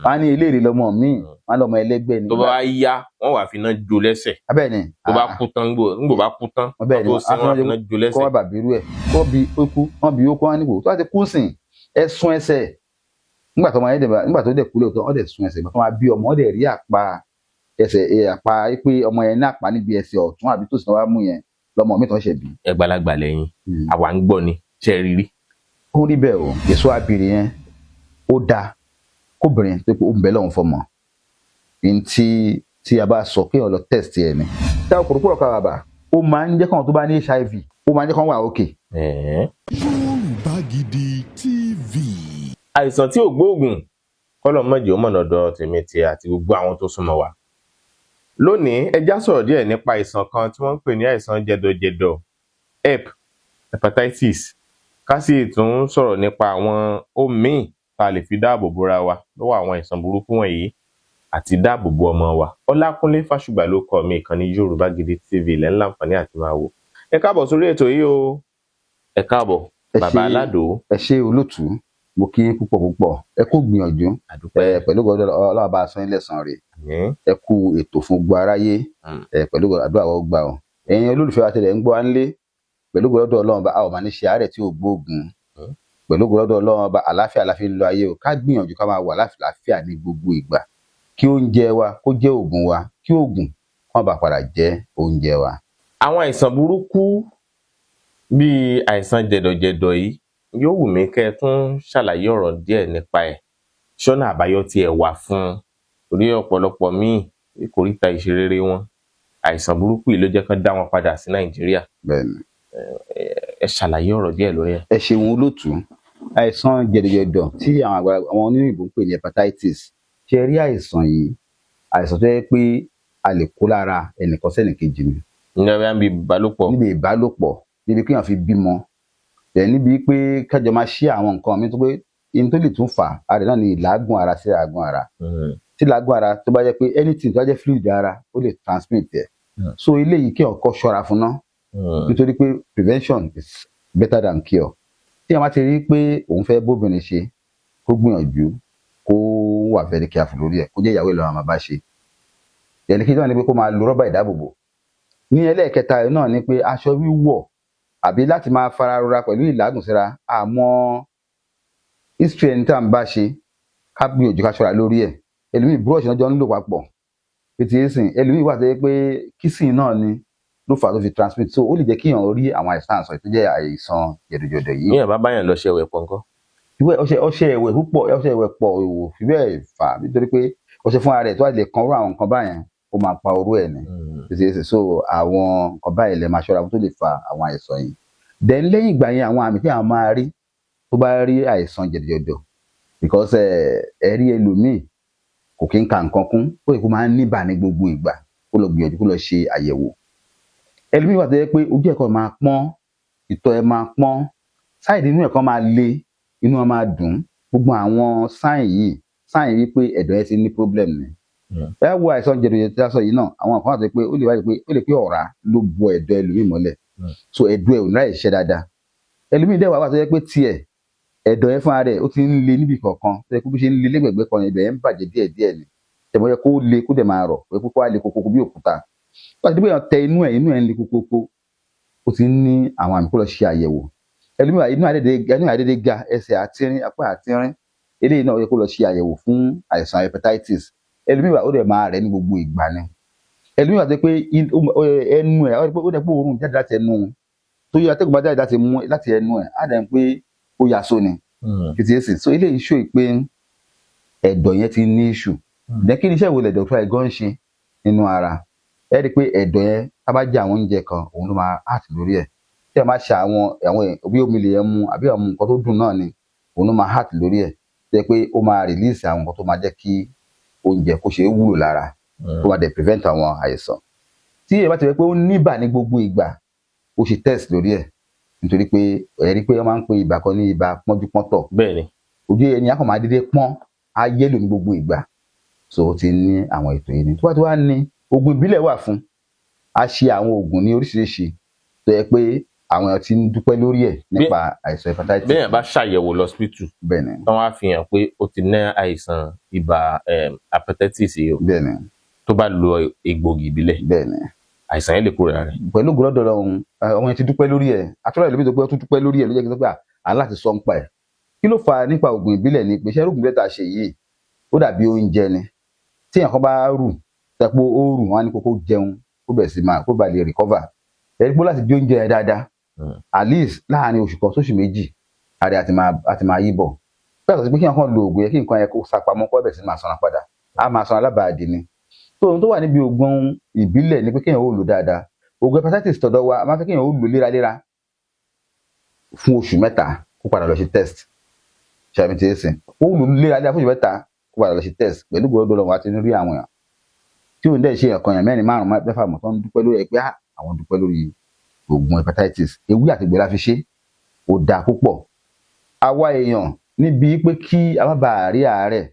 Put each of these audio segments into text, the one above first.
wọn á ní eléèrè lọmọ míì wọn á lọmọ ẹlẹgbẹ́ ni. tó bá yá wọn wà fi iná jó lẹ́sẹ̀. abẹ́ni tó bá kú tán ńgbò bá kú tán wọn tó sin wọn fi iná jó lẹ́sẹ̀. kọ́ wá bàbí irú ẹ̀ kọ́ bí okú wọ́n bí okú wọn níbo tó bá ti kú sìn ẹ sún ẹsẹ̀ nígbà tó dẹ̀ kú lóòótọ́ wọ́n dẹ̀ sún ẹsẹ̀ nígbà tó máa bí ọmọ wọ́n dẹ̀ rí àpá ẹsẹ̀ àpá pé ọmọ yẹn ní àpá níbi ẹsẹ̀ ọ̀tún àbí tòsí náà wá mú yẹn lọmọ mi tán ṣẹ̀ bí. ẹ gbalagbà lẹ́yìn àwa ń gbọ́ ni ṣe rírí. ó rí bẹ́ẹ̀ o èso abìrì yẹn ó dáa kóbìnrin tó pé ó ń bẹ lọ́hùn fọmọ tí a bá sọ kéèyàn lọ test ẹ̀ ni. táwọn kòrókòrò kan bàbà ó máa ń jẹ́ káwọn tó bá ní HIV ó máa ń jẹ́ káwọn wà òkè. Yorùbá Gidi TV. àìsàn tí ò gbóògùn kọ́lọ̀ mọ́jì ó mọ̀nà ọ̀dọ̀ tèmi ti àti gbogbo àwọn tó súnmọ́ wa. lónìí ẹjá sọ̀rọ̀ díẹ̀ nípa àìsàn kan tí wọ́n ń pè ní àìsàn jẹ̀dọ̀jẹ̀dọ̀ hepatitis ká sì tún sọ̀rọ̀ nípa àwọn míì tá a lè fi dáàbò bora wa lọ́wọ́ àwọn àìsàn burúkú wọ̀nyí àti dáàbò bo ọmọ wa. Ọlákúnlé Fásùgbà ló kọ mi, ìkànnì Yorùbá Gidi TV lẹ́ ń láǹfààní àti máa wò. ẹ káàbọ̀ sórí ètò yìí o. ẹ káàbọ̀ bàbá Aládò. ẹ ṣé olótùú mo kí púpọ̀ ẹ kú gbìyànjú pẹ̀lú gbọ́dọ̀ Ọlọ́run bá san ilẹ̀ san rẹ̀ ẹ kú ètò fún gbogbo aráyé pẹ̀lú àdúrà wọ́n gbà ọ́ ẹ̀yin olólùfẹ́ wa tẹ̀lé ń gbọ́ ánlé pẹ̀lú gbọ́dọ̀ Ọlọ́run bá àwọn máa ní ṣe àárẹ̀ tí ò gbóògùn pẹ̀lú gbọ́dọ̀ Ọlọ́run bá àlàáfíà la fi ń lọ ayé o ká gbìyànjú ká máa wà láfíà ní gbogbo ìgbà kí oúnjẹ wa kó jẹ́ oògùn wa kí oògùn kó bá padà jẹ́ oúnjẹ wa. àwọn àìsàn burúkú bíi àìsàn jẹ̀dọ̀jẹ̀dọ̀ yìí yóò wù mí kẹ́ ẹ tún ṣàlàyé ọ̀rọ̀ díẹ̀ nípa ẹ̀ ṣọ́nà àbáyọ tí ẹ wà fún un torí ọ̀pọ̀lọpọ̀ míì ìkóríta ìṣerere wọn àìsàn burúkú yìí ló jẹ́ kán dá wọn padà sí Nàìjíríà. bẹ́ẹ̀ni ẹ ṣàlàyé ọ̀rọ̀ díẹ̀ lórí ẹ̀. ẹ ṣeun olótùú àìsàn jẹ̀dọ̀jẹ̀dọ̀ tí àwọn oníyìnbó ń pè ní hepatitis ṣe rí àìsàn yìí àìsàn tó yẹ pé a lè kó lára ẹnìkan sẹ́nìkejì ni. níbi ìbálòpọ̀. níbi ìbálòpọ̀ níbi kéèyàn fi bímọ níbi pé kájọ máa ṣí àwọn nǹkan mi tó pé ihun tó lè tún fà á rẹ̀ náà ni ìlágùn ara sí àgùn ara tí ìlágùn ara tó bá jẹ́ pé anything tó bá jẹ́ fluid ara ó lè transmit ẹ̀ so eléyìí kéèyàn kọ́ ṣọ́ra fún ná nítorí pé prevention is better than cure tí a bá ti rí pé òun fẹ́ bóbìnrin ṣe kó gbìyànjú kó wà very careful lórí ẹ̀ kó jẹ́ ìyàwó ìlànà máa bá ṣe ẹni kí náà ni pé kó máa lo rọ́bà ìdáàbòbò ní ẹlẹ́ẹ̀kẹta náà ni pé aṣọ wíwọ̀ àbí láti máa fara rora pẹ̀lú ìlágùn síra àmọ́ history ẹni tá à ń bá ṣe ká gbìyànjú ká ṣọ́ra lórí ẹ̀ ẹlòmíì brush náà jọ ń lò papọ̀ pété ẹ̀sìn ẹlòmíì wà tó yẹ pé kissing náà ni ló fà tó fi transmit so ó lè jẹ́ kéèyàn rí àwọn àìsàn àìsàn tó jẹ́ àìsàn jẹ̀dọ̀jẹ̀dọ̀ yìí. ní àbá báyàn lọ ṣe ẹ̀wẹ̀ pọ̀ nǹkan. ọṣẹ ẹ̀wẹ̀ púpọ̀ ọṣẹ ẹ̀wẹ̀ pọ̀ ò fi bẹ́ẹ̀ fà nítorí pé ọṣẹ fúnra rẹ̀ tó wà lè kan rú àwọn nǹkan báyẹn ó máa pa orú ẹ̀ ní ṣe so àwọn nǹkan báyìí lè máa ṣọ́ra tó lè fa àwọn àìsàn yìí then lẹ́yìn ìgbà yẹn àwọn àmì tí àwọn máa rí tó bá rí àìsàn jẹ̀dọ̀jẹ̀dọ̀ because ẹ̀rí ẹlòmíì kò kí ń ka nǹkan kún ó lè kó máa ń níbà ní gbogbo ìgbà kó lọ gbìyànjú kó lọ ṣe àyẹ̀wò ẹlòmíì wà tó yẹ pé ojú ẹ̀kọ́ máa pọ́n ìtọ̀ ẹ̀ máa pọ́n sáìdì inú ẹ̀kọ́ máa le inú ẹ̀ máa dùn gbogbo àwọn sáìn yìí pé ẹ̀dọ̀ ẹ̀ ti ní problem ni ẹ wo àìsàn jẹ̀dọ̀jẹ̀dọ̀ tí a sọ yìí náà àwọn kan wà tó yẹ pé ó lè pé ọ̀rá ló bo ẹ̀dọ̀ ẹlòmíì mọ́lẹ̀ so ẹ̀dọ̀ ẹ̀ ò ní láì ṣiṣẹ́ dáadáa ẹlòmíì dẹ̀ wà tó yẹ pé tiẹ̀ ẹ̀dọ̀ ẹ̀ fúnra rẹ̀ ó ti ń le níbi kọ̀ọ̀kan tó yẹ kó bí ṣe ń le lẹ́gbẹ̀gbẹ́ kan ibẹ̀ ẹ̀ ń bàjẹ́ díẹ̀díẹ̀ ni tẹ̀mọ́ yẹ kó le kó dẹ̀ máa rọ̀ pé kó wá le kókó bí òkúta wọ́n ti bóyá tẹ inú ẹ̀ ń le kókó ó ti ń ní àwọn àmì kó lọ ṣe àyẹ̀wò ẹlòmíì inú àdédé ga ẹsẹ̀ àtírín apá àtírín eléyìí náà ó yẹ kó lọ ṣe àyẹ̀wò fún àìsàn hepatitis ẹlòmíì wà ó dẹ̀ máa rẹ̀ ní gbogbo ìgbà ni ẹlòmíì wà tó pé ẹnu ẹ̀ ó dẹ̀ pé òórùn jáde láti ẹnu tó yẹ atẹ́gùn bá jáde láti ẹnu ẹ̀ á dẹ̀ ń pé ó yà so ni kìtì èsì so eléyìí ṣó pé ẹ̀dọ̀ yẹn ti ní ìṣù dẹ́kí iṣẹ́ ìwòlẹ̀ ẹ̀dọ̀ tó àìgọ́ ń ṣe nínú ara ẹ rí i pé ẹ̀dọ̀ yẹn tá bá jẹ àwọn oúnjẹ kan òun ló máa hàt lórí ẹ̀ tí ẹ máa ṣe àwọn bí omi lè yẹn mu àbí àwọn nǹkan tó dùn náà ni òun ló máa hàt lórí ẹ̀ jẹ́ pé ó máa release àwọn nǹkan tó máa jẹ́ kí oúnjẹ kó ṣe é wúlò lára tó máa dẹ̀ prevent àwọn àìsàn tí ẹ bá ti rẹ pé ó níbà ní gbogbo ìgbà ó ṣe test lórí ẹ̀ nítorí pé ẹ rí i pé wọ́n máa ń pe ibà kan ní ibà pọ́njúpọ́ntọ̀ bẹ́ẹ̀ni ojú ẹni akọ̀ máa dédé pọ́n á yẹ́lò ní gbogbo ìgbà so ó ti ní àwọn ètò yìí ni tó bá ní oògùn ìbílẹ̀ wà fún a ṣe àwọn oògùn ní oríṣiríṣi tó yẹ pé àwọn èèyàn ti ń dúpẹ́ lórí ẹ̀ nípa àìsàn hepatitis. béèyàn bá ṣàyẹ̀wò lọ́sípítù bẹ́ẹ̀ni tán wá fi hàn pé ó ti ní àìsàn ibà hepatitis yìí o, bẹ́ẹ̀ni tó bá lo egbògi ìbílẹ̀ bẹ́ẹ̀ni àìsàn yẹn lè kúrò lára rẹ̀. pẹ̀lú gbọ́dọ̀ ọ̀hún àwọn èèyàn ti dúpẹ́ lórí ẹ̀ àtúrọ̀ ìlú tó pé ó tún dúpẹ́ lórí ẹ̀ ló jẹ́ kí n sọ pé à láti sọ ń pa ẹ̀. kí ló fà á nípa oògùn ìbílẹ̀ ni pé iṣẹ́ oògùn ìbílẹ̀ tá a ṣe yìí ó dàbí oúnjẹ ni tí èèyàn kan bá rù tẹ́pọ̀ ó rù wọ́n á ní kókó jẹun kó bẹ̀ sí máa kó bá lè recover ẹ̀rí pé láti jẹ oúnjẹ yẹn dáadáa at least láàárín oṣù kan sóṣù méjì àrẹ àti máa yí bọ̀ bẹ́ẹ̀ sọ pé kí èèyàn kan lo oògùn yẹn kí nǹkan yẹn kó sapamọ́ kó bẹ̀ sí máa sanra padà á máa sanra alábàádì ni. tó ohun tó wà níbi oògùn ìbílẹ̀ ni pé kéèyàn ó lò dáadáa oògùn hepatitis tọ̀dọ̀ wa a máa fẹ́ kéèyàn ó lò léraléra fún oṣù mẹ́ta kó padà lọ ṣe test ṣàbí ti ẹsìn ó lò léraléra fún oṣù mẹ́ta kó padà lọ ṣe test pẹ̀lú gbọ́dọ̀ lọ́wọ́ àti rí àwọn èèyàn tí òun dẹ̀ ṣe ẹ̀kan èèyàn mẹ́rin márùn-ún mẹ́fà mọ̀ tó ń dúpẹ́ lórí ẹ̀ pé àwọn dúpẹ́ lórí oògùn hepatitis ewé àti ìgbẹ́ la fi ṣe ó dáa púpọ̀ àwa èèyàn níbi pé kí a má bàa rí àárẹ̀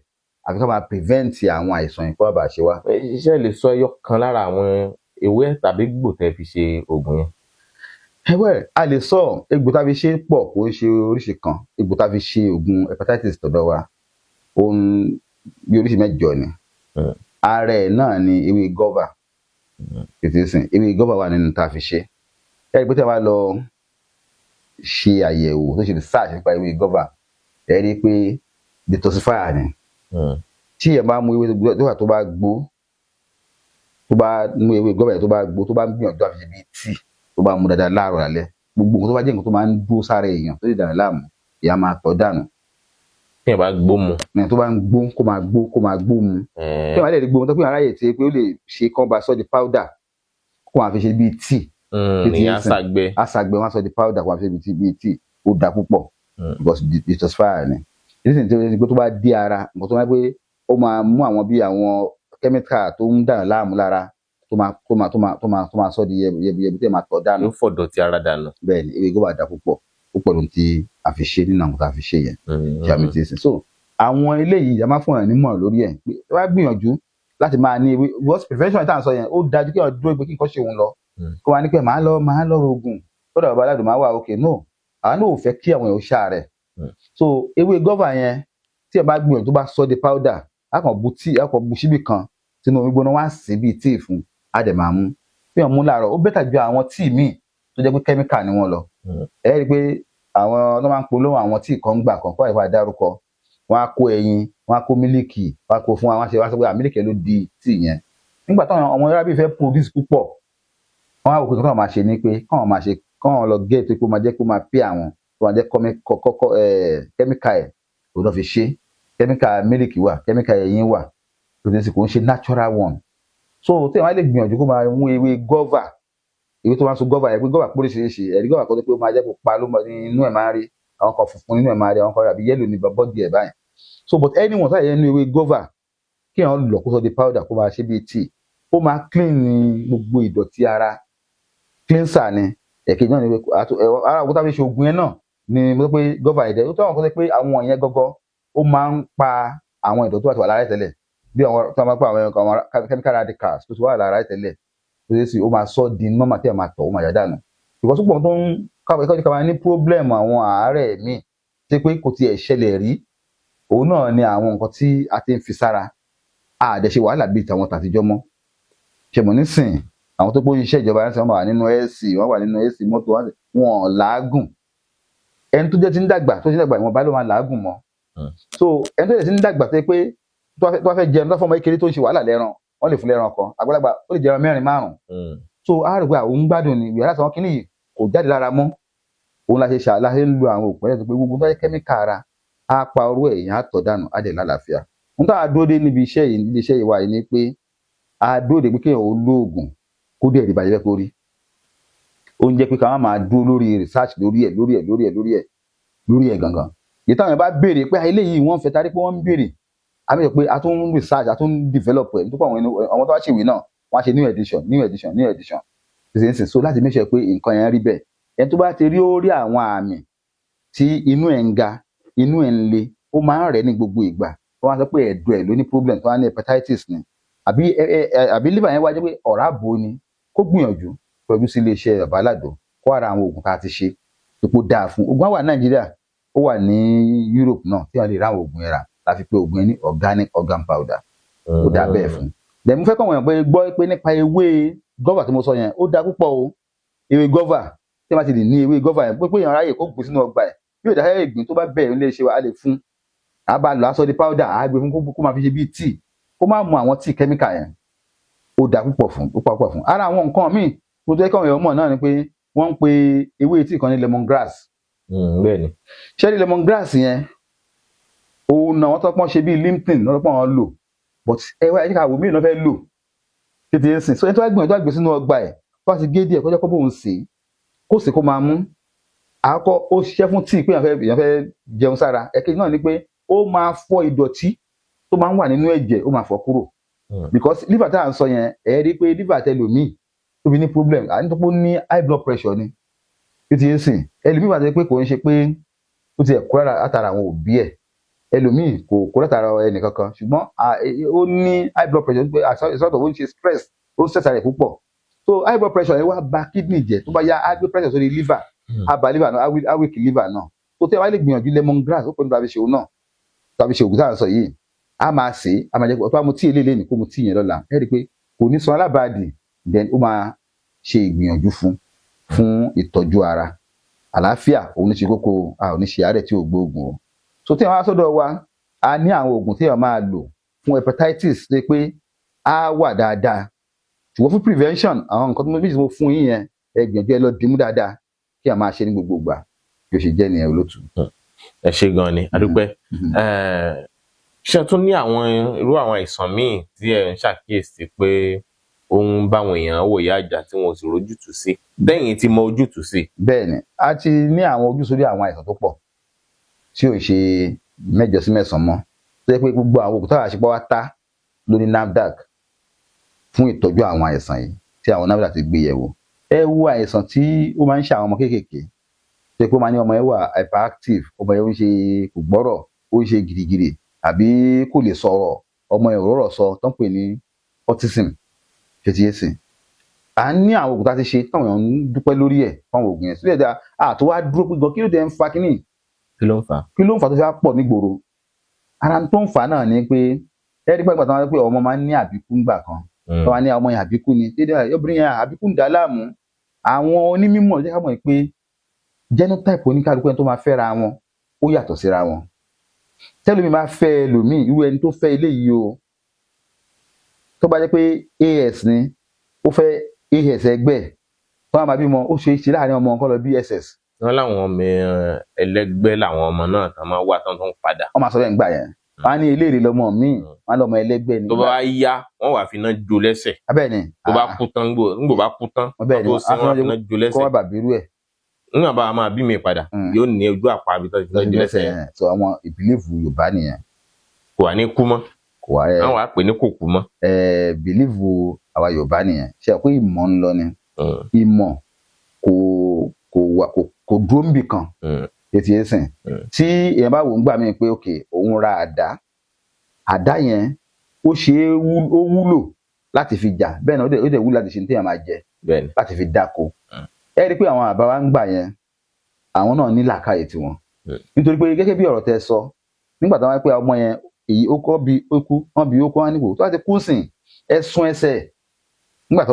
àfi ká máa prevent àwọn àìsàn yìí kó má bàa ṣe wá. iṣẹ́ lè sọ ẹyọ kan lára àwọn ewé tàbí gbò tẹ́ fi ṣe oògùn yẹn. ẹwẹ́ a lè sọ egbò tá a fi ṣe pọ̀ kó ṣe oríṣi kan egbò tá a fi ṣe oògùn hepatitis tọ̀dọ̀ wa òun bí oríṣi mẹ́jọ ni ara ẹ̀ náà ni ewé gọ́và ètò ìsìn ewé gọ́và wà nínú tá a fi ṣe ẹ̀rí pé tí a bá lọ ṣe àyẹ̀wò tó ṣe research nípa ewé gọ́và ẹ rí i pé detoxifier ni tí ẹ bá mú ewé tó bá gbó tó bá mú ewé gọ́và yẹn tó bá gbó tó bá ń gbìyànjú àfi ṣe bíi tíì tó bá mú dáadáa láàárọ̀ lálẹ́ gbogbo nǹkan tó bá jẹ́ nǹkan tó máa ń dúró sára èèyàn tó lè dànù láàmú ìyá máa tọ́ dànù. tí ẹ bá gbó mu. tó bá ń gbó kó máa gbó mu. tí ẹ bá lè rí gbó mu tó pé aráyè tí pé ó lè ṣe kán bá sọ di powder kó máa fi ṣe bíi tíì. ní àṣàgbẹ wọn sọ di powder kó máa fi ṣe bíi tíì ó da púpọ̀ because detoxifier ni. ìdí tí tó bá dí ara nǹkan tó máa pé ó máa mú àwọn bíi àwọn chemical tó ń dànù láàmú lára tó máa sọ di yẹbi tí ẹ máa tọ̀ dànù. yóò fọ̀dọ̀ ti ara dànù. bẹ́ẹ̀ni ewé gọ́và dá púpọ̀ lóhun tí a fi ṣe nínú àwọn tá a fi ṣe yẹn tí a mi ti sìn. so àwọn eléyìí a máa fún ẹ nímọ̀ lórí ẹ̀ pé wá gbìyànjú láti máa ní ewé because prevention tá à ń sọ yẹn ó dájú kí wọ́n dúró pé kí nǹkan ṣe òun lọ kó wá ní pé máa lọ rògùn lọ́dọ̀ bàbá aládùn máa wà òkè no àwọn náà ò fẹ́ kí àwọn èèyàn ṣáà rẹ̀ so ewé gọ́và yẹn tí ẹ bá gbìyànjú tó bá sọ di powder a kàn bu síbì kan sínú omi gbóná wá sí bíi tíì fún a dẹ̀ máa mú bí wọ́n mú láàárọ̀ ó bẹ́tà ju àwọn tíì míì tó jẹ́ pé kẹ́míkà ni wọ́n lọ ẹ rí i pé àwọn tó máa ń polówó àwọn tíì kan gbà kan kó àìfà dárúkọ wọ́n á kó ẹyin wọ́n á kó mílíkì wọ́n á kó fún wa wọ́n á sọ pé mílíkì ló di tíì yẹn nígbà táwọn ọmọ yàrá bíi fẹ́ produce púpọ̀ wọ́n á wò pé kí wọ́n máa ṣe ni pé kọ́wọn lọ gé ètò pé ó máa jẹ́ kó máa pé àwọn tó máa jẹ́ kẹ́míkà ẹ̀ òun náà fi ṣe kẹ́míkà mílíkì wà kẹ́míkà ẹyin wà tó ti kò ń ṣe natural one so tí wọ́n á lè gbìyànjú kó máa mú ewé gọ́và ewé tó máa ń so gọ́và yẹn pé gọ́và póríṣiríṣi ẹ̀rí gọ́và kan tó pé ó máa jẹ́ kó pa ló inú ẹ̀ máa ń rí àwọn kan funfun nínú ẹ̀ máa rí àwọn kan àbí yẹ́lò ní bọ́dì ẹ̀ báyìí so but anyone táyà yẹn ní ewé gọ́và kí wọ́n lọ kó sọ di powder kó máa ṣe bíi tea ó máa clean ní gbogbo ìdọ̀tí ara cleanser ni ẹ̀kejì náà ni ara òkúta fi ṣe oògùn yẹn náà ni mo sọ pé gọ́và ẹ̀dẹ̀ ó tọ́ àwọn kan sọ pé àwọn yẹn gọ́gọ́ ó máa ń pa àwọn ìdọ̀tí tó wà lára ẹ̀ tẹ́lẹ̀ bí àwọn tó máa pa àwọn chemical radicals tó ti wà lára ẹ̀ tẹ́lẹ̀ tó ṣe sí ó máa sọ di normal tí ẹ̀ máa tọ̀ ó máa yá dànù because púpọ̀ tó ń káwọn ní problem àwọn àárẹ̀ míì tí pé kò tiẹ̀ ṣẹlẹ̀ rí òun náà ni àwọn nǹkan tí a ti ń fi sára àdẹ̀ṣe wàhálà bíi tàwọn tàtijọ́ mọ́ ṣèmọ̀ nísìn àwọn tó gbóyè iṣẹ́ ìjọba ẹ̀sìn wọn wà nínú AC wọn wà nínú AC mọ́tò wọn làágùn ẹni tó jẹ́ ti ń dàgbà ìwọ̀nba ló máa làágùn mọ́ so ẹni tó jẹ́ ti ń dàgbà tó yẹ pé tó bá fẹ́ jẹun tó fọmọ kékeré tó ń ṣe wàhálà lẹ́ran wọ́n lè fún lẹ́ran kan àgbàlagbà ó lè jẹun 4-5 so a rò pé àwọn ń gbádùn ni ìyá láti wọn kíní yìí kò jáde lára mọ́ òun la ṣe ń lo àwọn òpin ẹ̀ tó pé gbogbo tó yẹ kẹ́míkà ara á pa orú ẹ̀ èèyàn á tọ̀ dànù á dẹ̀ lálàáfíà n tá a dúró dé níbi iṣẹ́ yìí níbi iṣẹ́ yìí wà yìí ni pé a dúró dé pé kéèyàn ó lóògùn kó dẹ̀ ìdìbàjẹ́ fẹ́ kó rí oúnjẹ pé ká máa dúró lórí research lórí ẹ̀ gangan yìí táwọn yẹn bá béèrè pé eléyìí wọ́n fẹ́ tarí pé wọ́n ń béèrè àmì sọ pé a tún ń research a tún ń develop ẹ̀ nítorí àwọn tó wá ṣèwé náà wọ́n á ṣe new edition ṣe so láti make sure pé nǹkan yẹn rí bẹ́ẹ̀ ẹni tó bá ti rí ó rí àwọn àmì tí inú ẹ̀ ń ga inú ẹ̀ ń le ó máa ń rẹ̀ ní gbogbo ìgbà wọ́n á sọ pé ẹ̀dọ̀ ẹ̀ ló ní problem tó wá ní hepatitis ni àbí liver yẹn wá jẹ́ pé ọ̀rá bò ni kó gbìyànjú pẹ̀lú sí iléeṣẹ́ bàbá aládò kó ara àwọn oògùn tá a ti ṣe tó kó dáa fún oògùn wà ní Nàìjíríà ó wà ní Europe náà tí wọ́n lè ra àwọn oògùn yẹn rà láti pé oògùn yẹn ní organic organ powder ó dáa bẹ́ẹ̀ fún. Then mo fẹ́ kọ́ wọ̀nyẹn pé gbọ́ pé nípa ewé gọ́và tí mo sọ yẹn ó dáa púpọ̀ o ewé gọ́và tí wọ́n ti lè ní ewé gọ́và yẹn pé èèyàn ráyè kó gbìn sínú ọgbà ẹ̀ yóò dáa ìgbín tó bá bẹ̀rẹ̀ nílé iṣẹ́ wa á lè fún a bá lọ aṣọ di powder á gbé fún kó máa fi ṣe bíi tíì kó má mu àwọn tíì kẹ́míkà yẹn ó dáa púpọ̀ fún ara àwọn nǹkan míì tó jẹ́ káwọn èèyàn mọ̀ náà ni pé wọ́n ń pe ewé tíì kan ní lemongrass. Bẹ́ẹ̀ni. Ṣé ní lemongrass yẹn òun náà wọ́n tọ́pọ́n ṣe bíi Lipton lọ́pọ̀ wọn lò but ẹwà ẹ̀ka àwò míì náà fẹ́ lò tètè ń sìn so ẹni tó bá gbìyànjú àgbè sínú ọgbà ẹ̀ tó bá ti gé díẹ̀ kọjá kó bóun sè é kó sì kó máa mú àkọ́kọ́ ó ṣiṣẹ́ fún tíì pé èèyàn fẹ́ jẹun sára ẹ̀kejì náà ni pé ó máa fọ ìdọ̀tí tó máa ń wà nínú ẹ̀jẹ̀ ó máa fọ kúrò because liver tá à ń sọ yẹn ẹ̀ rí pé liver tẹlòmíì tó fi ní problem àti tó ní high blood pressure ni tètè ń sìn ẹlòmíì wà tẹ́ pé kò ń ṣe pé ó ti ẹ̀ kó látara àwọn òbí ẹ̀ ẹlòmíì kò látara ẹnì kankan ṣùgbọ́n ó ní high blood pressure pé àṣọ̀tọ̀ ó ń ṣe stress ó ń stress rẹ̀ púpọ̀ so high blood pressure yẹn wá ba kidney jẹ́ tó bá yá high blood pressure sórí liver á ba liver náà á weak liver náà tó tẹ́ wá lè gbìyànjú lemongrass ó pẹ̀lú tàbí ṣe òun náà tàbí ṣe ògùn tá à ń sọ yìí á máa sè é á máa jẹ́ pé ọ̀tọ́ àmú tíì eléyìí ní kó mu tíì yẹn lọ́la ẹ rí i pé kò ní sọ alábàádì then ó máa ṣe ìgbìyànjú fún ìtọ́jú ara àlàáfíà òun ní ṣe kókó a ò ní ṣe àárẹ̀ tí ò gbóògùn o so tí wọ́n á sọ́dọ̀ wa a ní àwọn oògùn tí wọ́n máa lò fún hepatitis ṣe pé á wà dáadáa ṣùgbọ́n fún prevention àwọn nǹkan tó mọ bí mo fún yín yẹn ẹ gbìyànjú ẹ lọ dìímú dáadáa kí a máa ṣe ní gbogbo ìgbà bí ó ṣe jẹ́ nìyẹn olótù. Ẹ ṣé gan ni adúpẹ́ ṣé tún ní àwọn irú àwọn àìsàn míì tí ẹ ń ṣàkíyèsí pé ó ń báwọn èèyàn wò ìyá àjà tí wọn ò sì rójútùú sí lẹ́yìn tí mọ ojútùú sí. Bẹ́ẹ̀ni a ti ní àwọn ojúsórí àwọn àìsàn tó pọ̀ tí ò ṣe 8 sí 9 mọ́ tó yẹ pé gbogbo àwọn òkúta àṣepọ̀ wa ta lórí NAFDAC fún ìtọ́jú àwọn àìsàn yìí tí àwọn NAFDAC ti gbé yẹ̀wò ẹ wo àìsàn tí ó máa ń ṣe àwọn ọmọ kéékèèké tó yẹ pé ó máa ní ọmọ yẹn wà hyperactive ọmọ yẹn ó ń ṣe kò gbọ́rọ̀ ó ń ṣe girigiri àbí kò lè sọ̀rọ̀ ọmọ yẹn ò rọ̀rọ̀ sọ tó ń pè ní autism fetiyesi a ní àwọn òògùn tá a ti ṣe táwọn èèyàn ń dúpẹ́ lórí ẹ̀ fáwọn òògùn yẹn sílẹ̀ dáa àti wá dúró pé gan kí ló dé ń fa kínní kí ló ń fa tó fi pọ̀ nígboro ara tó ń fa náà ni pé ẹ̀rí pẹ́ẹ́pẹ́ táwọn pé ọmọ máa ń ní àbíkú ńgbà kan tó wá ní ọmọ yẹn àbíkú ni dédé obìnrin yẹn àbíkú ń dà láàmú àwọn onímọ̀ jẹ́ ká mọ̀ pé genotype oníkálukú ẹni tó máa fẹ́ra wọn ó yàtọ̀ síra wọn tẹ́lómi máa fẹ́ ẹlòmíì irú ẹni tó fẹ́ eléyìí o tó bá jẹ́ pé AS ni ó fẹ́ AS ẹgbẹ́ tó máa bímọ ó ṣe é ṣe láàrin ọmọ nǹkan lọ bí SS. wọn láwọn ọmọ ẹlẹgbẹ́ làwọn ọmọ náà tán máa wá tán tó ń padà. wọn máa sọ bẹ́ẹ̀ ń gbà yẹn wọn á ní eléèrè lọmọ míì wọn á lọmọ ẹlẹgbẹ́ ni. tó bá yá wọn wàá fi iná jó lẹ́sẹ̀. abẹ́ni tó bá kú tán ńgbò bá kú tán tó sin wọn fi iná jó lẹ́sẹ̀. kọ́ wá bàbírú ẹ̀. nígbà bá a máa bí mi padà yóò ní ojú àpá àbí tó fi iná jó lẹ́sẹ̀ yẹn. so àwọn ìbílíìfù Yorùbá nìyẹn. kò wá ní kú mọ́ àwọn àpè ní kò kú mọ́. bìlíìfù àwa Yorùbá nìyẹn ṣe àpò ìmọ̀ ń lọ ni ìmọ̀ kò dúró níbì kan etí ẹsìn tí èèyàn bá wò ń gbà mí pé ok òun ra àdá yẹn ó ṣe é ó wúlò láti fi jà bẹ́ẹ̀ náà ó dẹ̀ wúlò láti ṣe ní téèyàn máa jẹ láti fi dáko ẹ rí i pé àwọn àbá wa ń gbà yẹn àwọn náà ní làákàyè tiwọn nítorí pé gẹ́gẹ́ bí ọ̀rọ̀ tẹ́ sọ nígbà táwọn pé ọmọ yẹn èyí ó kọ́ bí ó kú wọ́n bí ó kọ́ wọn nípò tó bá ti kú sìn ẹ sún ẹsẹ̀ nígbà